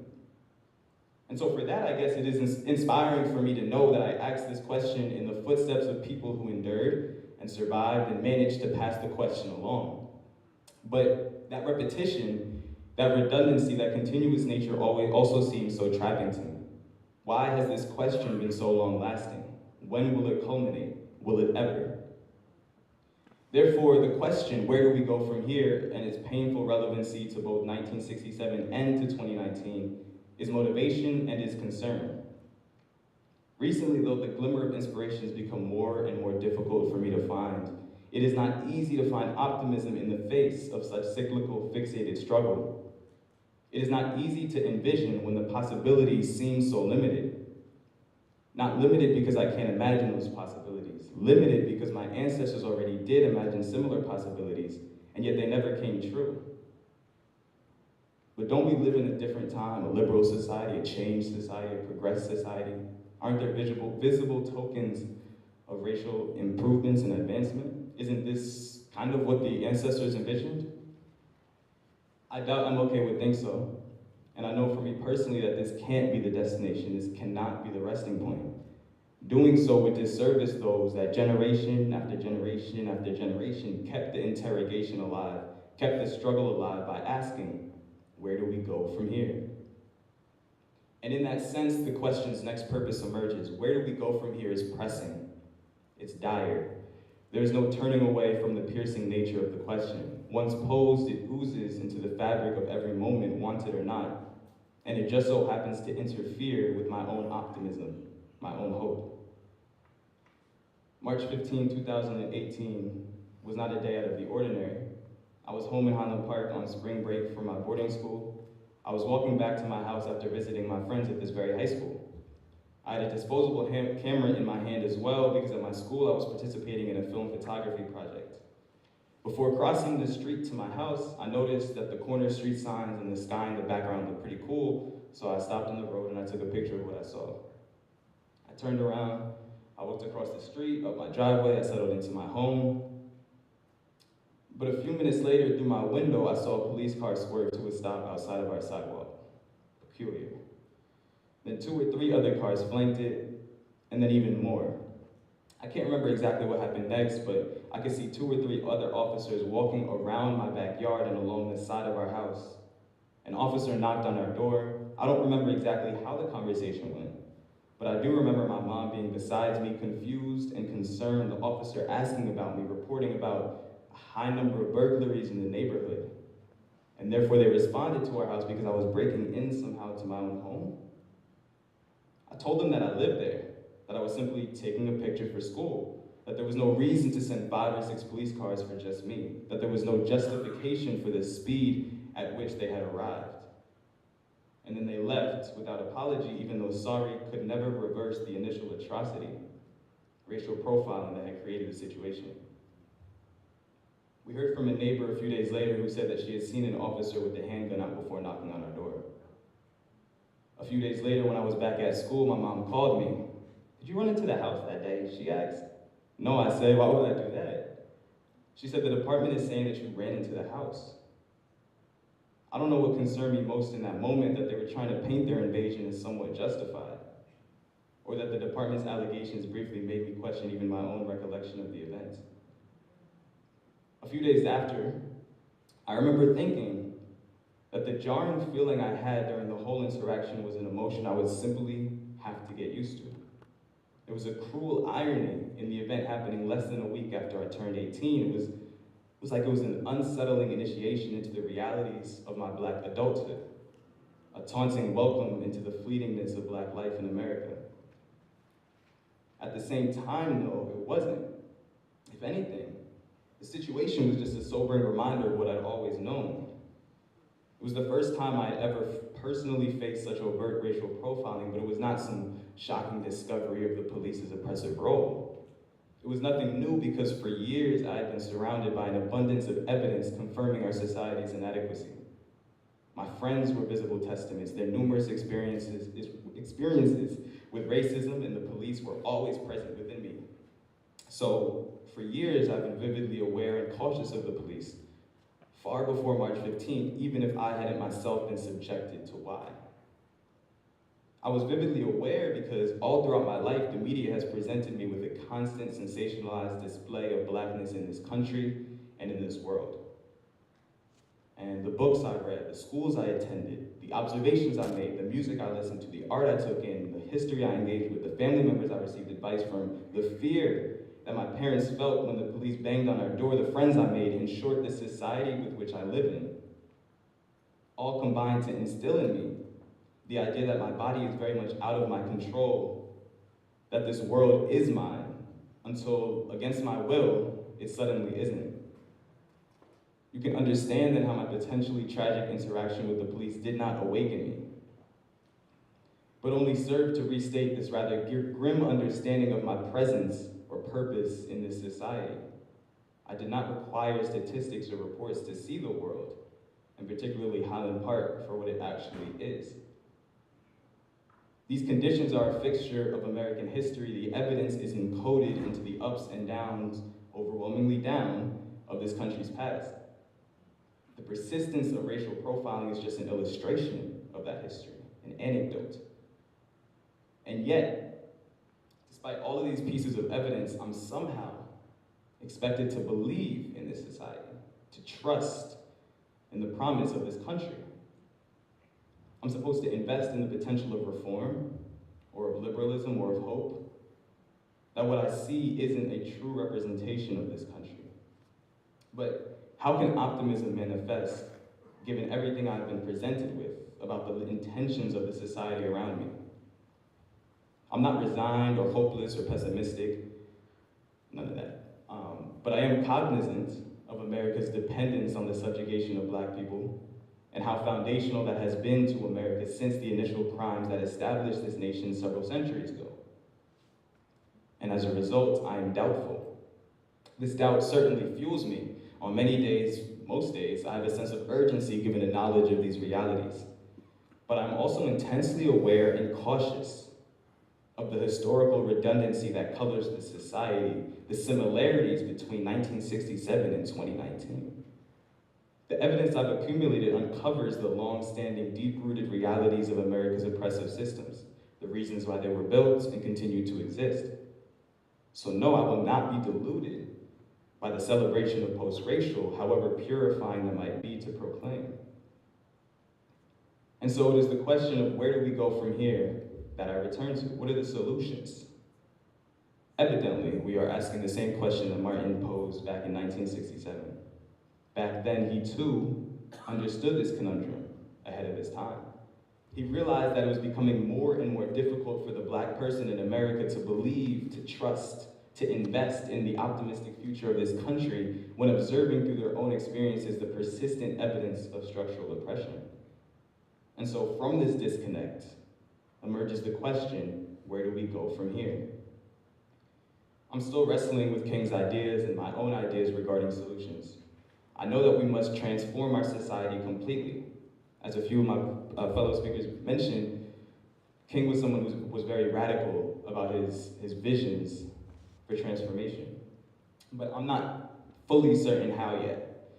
And so for that, I guess it is inspiring for me to know that I asked this question in the footsteps of people who endured and survived and managed to pass the question along. But that repetition, that redundancy, that continuous nature also seems so trapping to me. Why has this question been so long lasting? When will it culminate? Will it ever? Therefore, the question, where do we go from here, and its painful relevancy to both 1967 and to 2019, is motivation and is concern. Recently, though, the glimmer of inspiration has become more and more difficult for me to find. It is not easy to find optimism in the face of such cyclical, fixated struggle. It is not easy to envision when the possibilities seem so limited. Not limited because I can't imagine those possibilities. Limited because my ancestors already did imagine similar possibilities, and yet they never came true. But don't we live in a different time, a liberal society, a changed society, a progressed society? Aren't there visible tokens of racial improvements and advancement? Isn't this kind of what the ancestors envisioned? I doubt I'm okay with think so. And I know for me personally that this can't be the destination, this cannot be the resting point. Doing so would disservice those that generation after generation after generation kept the interrogation alive, kept the struggle alive by asking, where do we go from here? And in that sense, the question's next purpose emerges. Where do we go from here is pressing. It's dire. There's no turning away from the piercing nature of the question. Once posed, it oozes into the fabric of every moment, wanted or not. And it just so happens to interfere with my own optimism, my own hope. March 15, 2018 was not a day out of the ordinary. I was home in Highland Park on spring break from my boarding school. I was walking back to my house after visiting my friends at this very high school. I had a disposable camera in my hand as well because at my school I was participating in a film photography project. Before crossing the street to my house, I noticed that the corner street signs and the sky in the background looked pretty cool, so I stopped on the road and I took a picture of what I saw. I turned around, I walked across the street, up my driveway, I settled into my home. But a few minutes later, through my window, I saw a police car swerve to a stop outside of our sidewalk. Peculiar. Then 2 or 3 other cars flanked it, and then even more. I can't remember exactly what happened next, but I could see 2 or 3 other officers walking around my backyard and along the side of our house. An officer knocked on our door. I don't remember exactly how the conversation went, but I do remember my mom being beside me, confused and concerned, the officer asking about me, reporting about a high number of burglaries in the neighborhood. And therefore they responded to our house because I was breaking in somehow to my own home. I told them that I lived there, that I was simply taking a picture for school, that there was no reason to send 5 or 6 police cars for just me, that there was no justification for the speed at which they had arrived. And then they left without apology, even though sorry could never reverse the initial atrocity, racial profiling that had created the situation. We heard from a neighbor a few days later who said that she had seen an officer with a handgun out before knocking on our door. A few days later, when I was back at school, my mom called me. "Did you run into the house that day?" she asked. "No," I said. "Why would I do that?" She said, "The department is saying that you ran into the house." I don't know what concerned me most in that moment, that they were trying to paint their invasion as somewhat justified, or that the department's allegations briefly made me question even my own recollection of the event. A few days after, I remember thinking that the jarring feeling I had during the whole interaction was an emotion I would simply have to get used to. There was a cruel irony in the event happening less than a week after I turned 18. It was like it was an unsettling initiation into the realities of my Black adulthood, a taunting welcome into the fleetingness of Black life in America. At the same time, though, it wasn't. If anything, the situation was just a sobering reminder of what I'd always known. It was the first time I had ever personally faced such overt racial profiling, but it was not some shocking discovery of the police's oppressive role. It was nothing new because for years I had been surrounded by an abundance of evidence confirming our society's inadequacy. My friends were visible testaments. Their numerous experiences with racism and the police were always present within me. So for years I've been vividly aware and cautious of the police, far before March 15th, even if I hadn't myself been subjected to why. I was vividly aware because all throughout my life, the media has presented me with a constant sensationalized display of Blackness in this country and in this world. And the books I read, the schools I attended, the observations I made, the music I listened to, the art I took in, the history I engaged with, the family members I received advice from, the fear that my parents felt when the police banged on our door, the friends I made, in short, the society with which I live in, all combined to instill in me the idea that my body is very much out of my control, that this world is mine, until, against my will, it suddenly isn't. You can understand then how my potentially tragic interaction with the police did not awaken me, but only served to restate this rather grim understanding of my presence or purpose in this society. I did not require statistics or reports to see the world, and particularly Highland Park, for what it actually is. These conditions are a fixture of American history. The evidence is encoded into the ups and downs, overwhelmingly down, of this country's past. The persistence of racial profiling is just an illustration of that history, an anecdote. And yet, despite all of these pieces of evidence, I'm somehow expected to believe in this society, to trust in the promise of this country. I'm supposed to invest in the potential of reform, or of liberalism, or of hope. That what I see isn't a true representation of this country. But how can optimism manifest, given everything I've been presented with about the intentions of the society around me? I'm not resigned or hopeless or pessimistic, none of that. But I am cognizant of America's dependence on the subjugation of Black people, and how foundational that has been to America since the initial crimes that established this nation several centuries ago. And as a result, I am doubtful. This doubt certainly fuels me. On many days, most days, I have a sense of urgency given the knowledge of these realities. But I'm also intensely aware and cautious of the historical redundancy that colors the society, the similarities between 1967 and 2019. The evidence I've accumulated uncovers the long-standing, deep-rooted realities of America's oppressive systems, the reasons why they were built and continue to exist. So no, I will not be deluded by the celebration of post-racial, however purifying that might be to proclaim. And so it is the question of where do we go from here that I return to? What are the solutions? Evidently, we are asking the same question that Martin posed back in 1967. Back then, he too understood this conundrum ahead of his time. He realized that it was becoming more and more difficult for the Black person in America to believe, to trust, to invest in the optimistic future of this country when observing through their own experiences the persistent evidence of structural oppression. And so from this disconnect emerges the question, where do we go from here? I'm still wrestling with King's ideas and my own ideas regarding solutions. I know that we must transform our society completely. As a few of my fellow speakers mentioned, King was someone who was very radical about his visions for transformation. But I'm not fully certain how yet.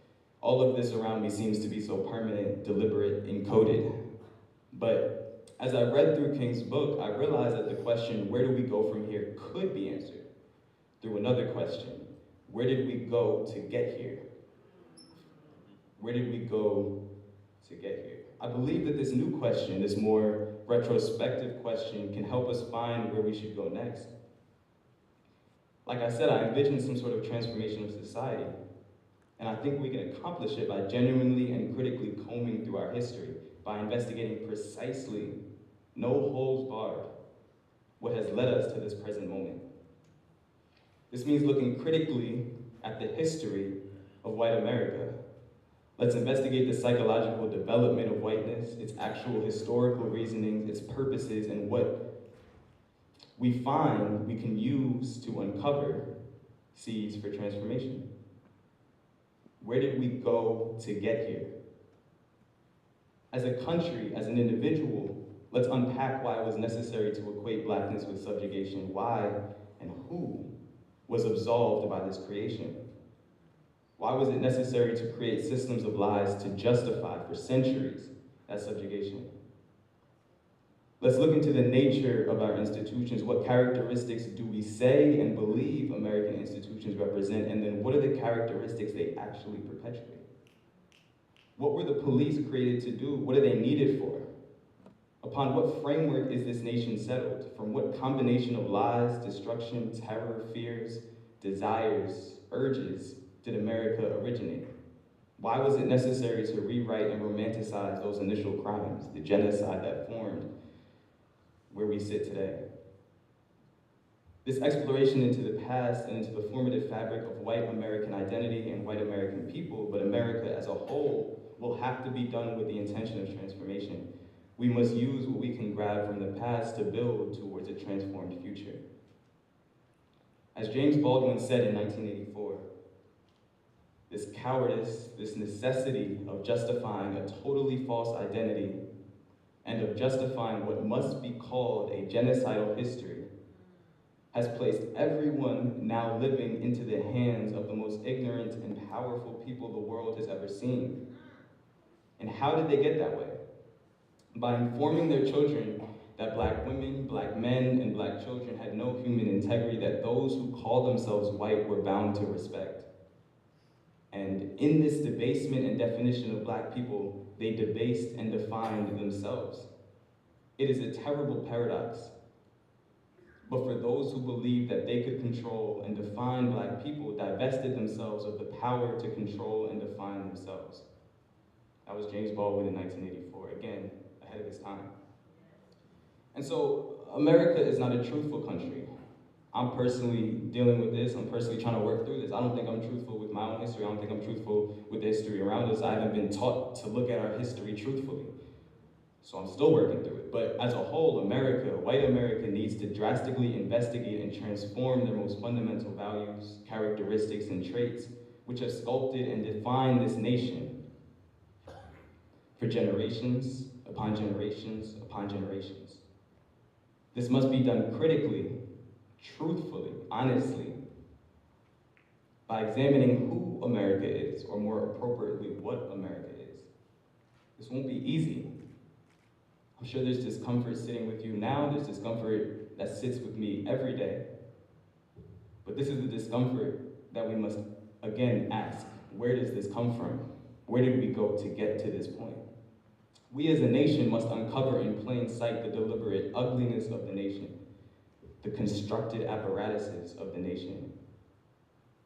All of this around me seems to be so permanent, deliberate, encoded. But as I read through King's book, I realized that the question, where do we go from here, could be answered through another question. Where did we go to get here? Where did we go to get here? I believe that this new question, this more retrospective question, can help us find where we should go next. Like I said, I envision some sort of transformation of society, and I think we can accomplish it by genuinely and critically combing through our history, by investigating precisely, no holes barred, what has led us to this present moment. This means looking critically at the history of white America. Let's investigate the psychological development of whiteness, its actual historical reasonings, its purposes, and what we find we can use to uncover seeds for transformation. Where did we go to get here? As a country, as an individual, let's unpack why it was necessary to equate blackness with subjugation, why and who was absolved by this creation. Why was it necessary to create systems of lies to justify for centuries that subjugation? Let's look into the nature of our institutions. What characteristics do we say and believe American institutions represent? And then what are the characteristics they actually perpetuate? What were the police created to do? What are they needed for? Upon what framework is this nation settled? From what combination of lies, destruction, terror, fears, desires, urges did America originate? Why was it necessary to rewrite and romanticize those initial crimes, the genocide that formed where we sit today? This exploration into the past and into the formative fabric of white American identity and white American people, but America as a whole, will have to be done with the intention of transformation. We must use what we can grab from the past to build towards a transformed future. As James Baldwin said in 1984, this cowardice, this necessity of justifying a totally false identity and of justifying what must be called a genocidal history has placed everyone now living into the hands of the most ignorant and powerful people the world has ever seen. And how did they get that way? By informing their children that black women, black men, and black children had no human integrity, that those who called themselves white were bound to respect. And in this debasement and definition of black people, they debased and defined themselves. It is a terrible paradox. But for those who believed that they could control and define black people, divested themselves of the power to control and define themselves. That was James Baldwin in 1984, again, ahead of his time. And so, America is not a truthful country. I'm personally dealing with this. I'm personally trying to work through this. I don't think I'm truthful with my own history. I don't think I'm truthful with the history around us. I haven't been taught to look at our history truthfully. So I'm still working through it. But as a whole, America, white America, needs to drastically investigate and transform their most fundamental values, characteristics, and traits, which have sculpted and defined this nation for generations upon generations upon generations. This must be done critically, truthfully, honestly, by examining who America is, or more appropriately, what America is. This won't be easy. I'm sure there's discomfort sitting with you now, there's discomfort that sits with me every day. But this is the discomfort that we must, again, ask. Where does this come from? Where did we go to get to this point? We as a nation must uncover in plain sight the deliberate ugliness of the nation, the constructed apparatuses of the nation.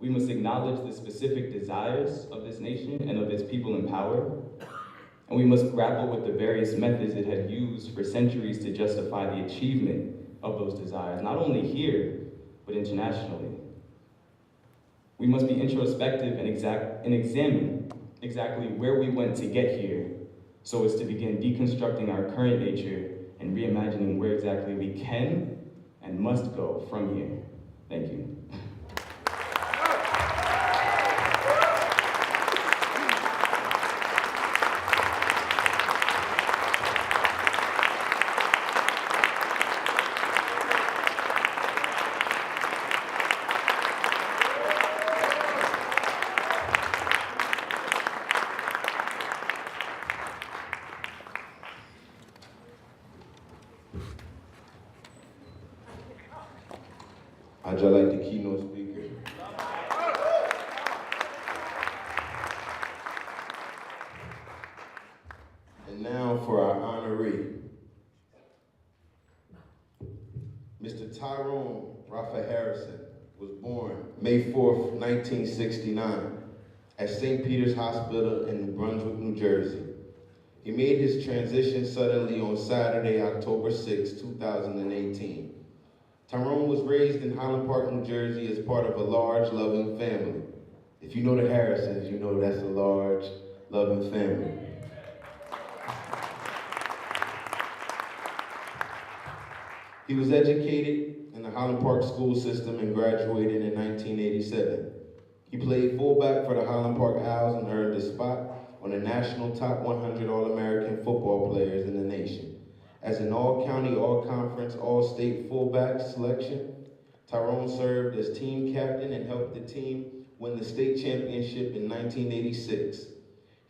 We must acknowledge the specific desires of this nation and of its people in power, and we must grapple with the various methods it had used for centuries to justify the achievement of those desires, not only here, but internationally. We must be introspective and examine exactly where we went to get here, so as to begin deconstructing our current nature and reimagining where exactly we can and must go from here. Thank you. How'd y'all like the keynote speaker? And now for our honoree. Mr. Tyrone Rafa Harrison was born May 4th, 1969 at St. Peter's Hospital in New Brunswick, New Jersey. He made his transition suddenly on Saturday, October 6, 2018. Tyrone was raised in Highland Park, New Jersey as part of a large, loving family. If you know the Harrisons, you know that's a large, loving family. He was educated in the Highland Park school system and graduated in 1987. He played fullback for the Highland Park Owls and earned a spot on the national top 100 All-American football players in the nation. As an all-county, all-conference, all-state fullback selection, Tyrone served as team captain and helped the team win the state championship in 1986.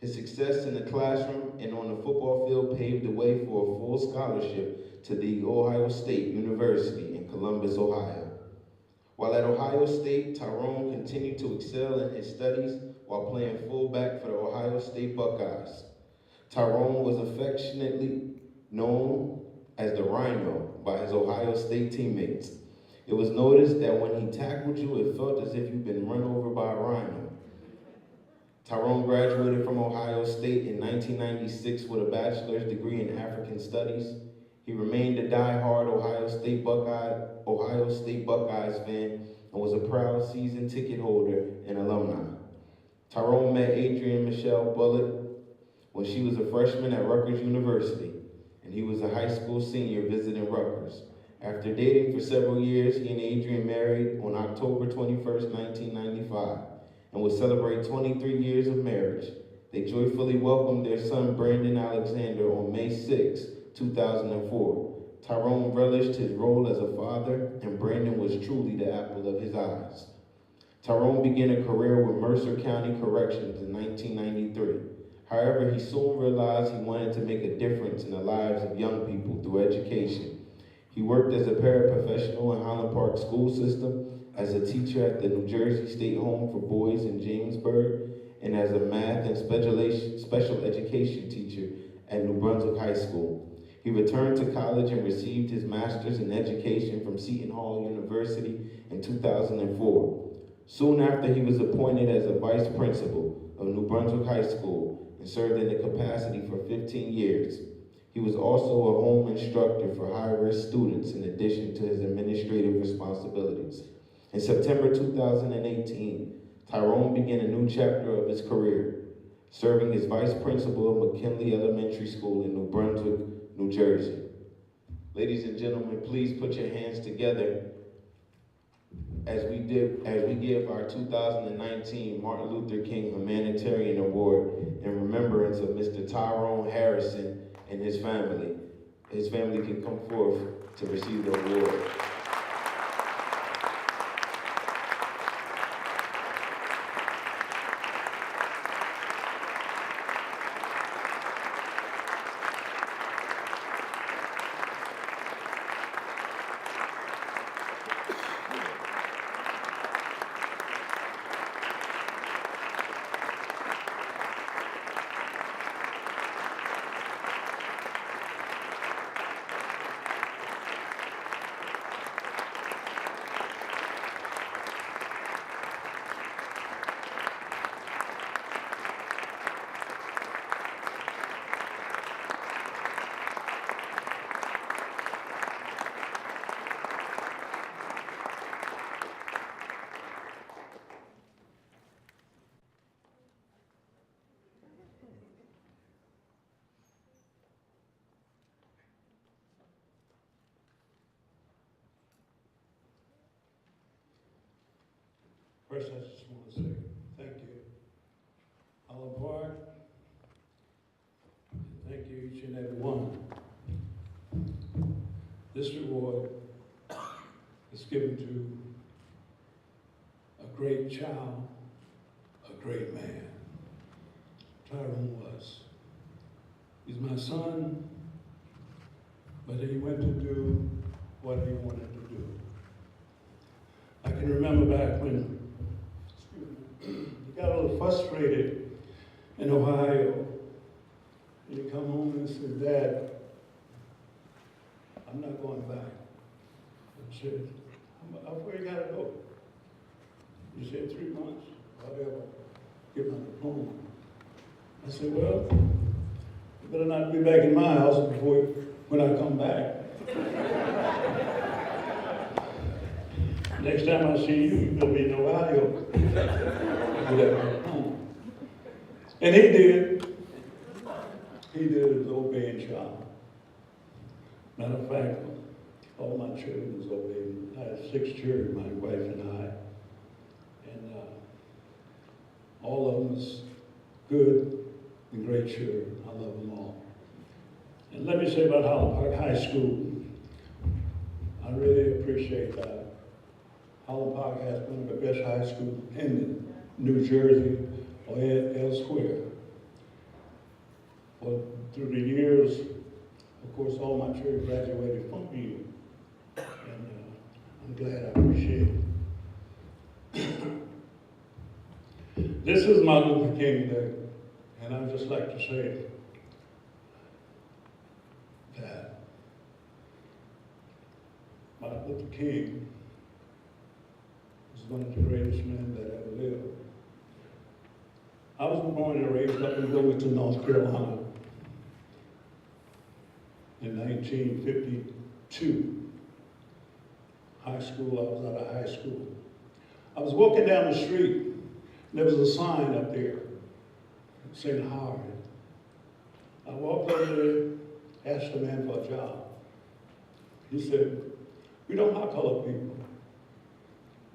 His success in the classroom and on the football field paved the way for a full scholarship to the Ohio State University in Columbus, Ohio. While at Ohio State, Tyrone continued to excel in his studies while playing fullback for the Ohio State Buckeyes. Tyrone was affectionately known as the Rhino by his Ohio State teammates. It was noticed that when he tackled you, it felt as if you'd been run over by a rhino. Tyrone graduated from Ohio State in 1996 with a bachelor's degree in African Studies. He remained a die-hard Ohio State Buckeyes fan and was a proud season ticket holder and alumni. Tyrone met Adrienne Michelle Bullitt when she was a freshman at Rutgers University, and he was a high school senior visiting Rutgers. After dating for several years, he and Adrienne married on October 21st, 1995, and would celebrate 23 years of marriage. They joyfully welcomed their son, Brandon Alexander, on May 6, 2004. Tyrone relished his role as a father, and Brandon was truly the apple of his eyes. Tyrone began a career with Mercer County Corrections in 1993. However, he soon realized he wanted to make a difference in the lives of young people through education. He worked as a paraprofessional in Highland Park school system, as a teacher at the New Jersey State Home for Boys in Jamesburg, and as a math and special education teacher at New Brunswick High School. He returned to college and received his master's in education from Seton Hall University in 2004. Soon after, he was appointed as a vice principal of New Brunswick High School and served in the capacity for 15 years. He was also a home instructor for high-risk students in addition to his administrative responsibilities. In September 2018, Tyrone began a new chapter of his career, serving as vice principal of McKinley Elementary School in New Brunswick, New Jersey. Ladies and gentlemen, please put your hands together as we give our 2019 Martin Luther King Humanitarian Award in remembrance of Mr. Tyrone Harrison and his family. His family can come forth to receive the award. First, I just want to say thank you, Highland Park. Thank you, each and every one. This reward is given to a great child, a great man. Tyrone was. He's my son, but he went to do what he wanted to do. remember back when you got a little frustrated in Ohio. And you come home and say, Dad, I'm not going back. I said, how far you gotta go? He said, 3 months, whatever, get my diploma. I said, well, you better not be back in my house before when I come back. Next time I see you, you better be in Ohio. And he did. He did his obeying child. Matter of fact, all my children was obeying. I had 6 children, my wife and I. And all of them was good and great children. I love them all. And let me say about Highland Park High School. I really appreciate that. Highland Park has one of the best high schools in New Jersey or elsewhere. Well, through the years, of course, all my children graduated from you. And I'm glad, I appreciate it. This is Martin Luther King Day, and I'd just like to say that Martin Luther King was one of the greatest men that ever lived. I was born and raised up in Wilmington, North Carolina in 1952. High school, I was out of high school. I was walking down the street, and there was a sign up there saying Howard. I walked over there, asked the man for a job. He said, we don't hire colored people.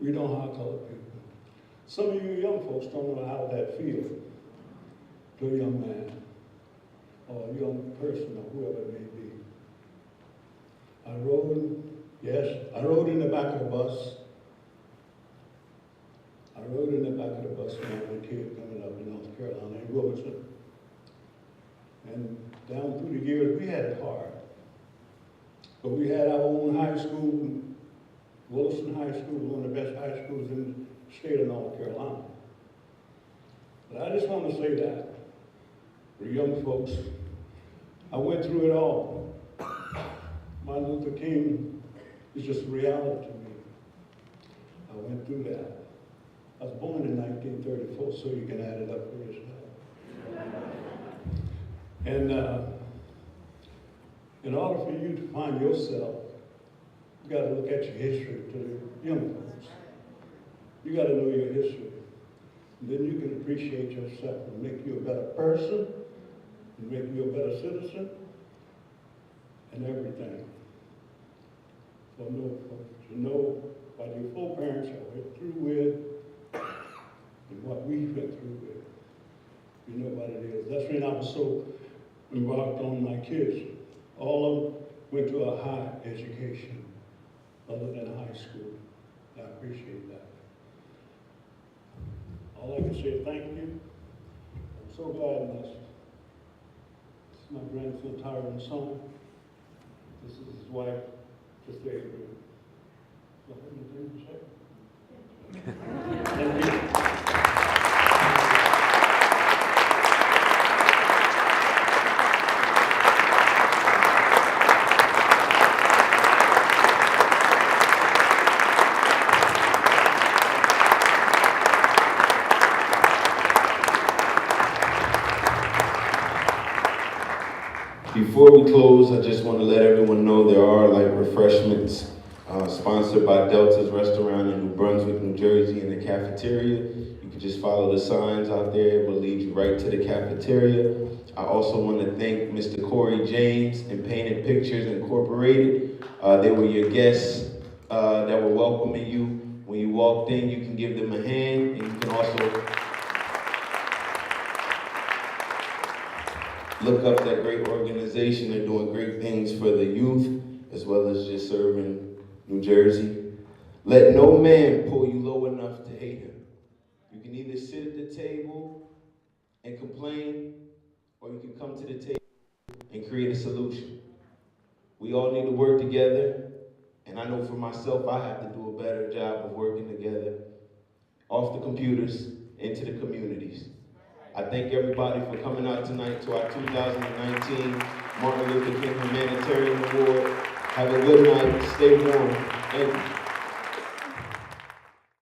We don't hire colored people. Some of you young folks don't know how that feels to a young man or a young person or whoever it may be. I rode in the back of the bus. I rode in the back of the bus when I was a kid coming up in North Carolina, in Wilmington. And down through the years, we had it hard. But we had our own high school. Wilson High School was one of the best high schools in the state of North Carolina. But I just want to say that, for young folks, I went through it all. Martin Luther King is just a reality to me. I went through that. I was born in 1934, so you can add it up for yourself. And in order for you to find yourself, you got to look at your history to the young folks. You got to know your history. And then you can appreciate yourself and make you a better person, and make you a better citizen, and everything. So to know what your foreparents went through with and what we went through with. You know what it is. That's when I was so embarked on my kids. All of them went to a high education other than high school. I appreciate that. All I can say is thank you. I'm so glad this is my grandson Tyron's son. This is his wife, just there. So anything to say? Thank you. Before we close, I just want to let everyone know there are refreshments sponsored by Delta's Restaurant in New Brunswick, New Jersey, in the cafeteria. You can just follow the signs out there. It will lead you right to the cafeteria. I also want to thank Mr. Corey James and Painted Pictures Incorporated. They were your guests that were welcoming you. When you walked in, you can give them a hand, and you can also look up that great organization. They're doing great things for the youth, as well as just serving New Jersey. Let no man pull you low enough to hate him. You can either sit at the table and complain, or you can come to the table and create a solution. We all need to work together, and I I know for myself, I have to do a better job of working together off the computers into the communities. I thank everybody for coming out tonight to our 2019 Martin Luther King Humanitarian Award. Have a good night. Stay warm. Thank you.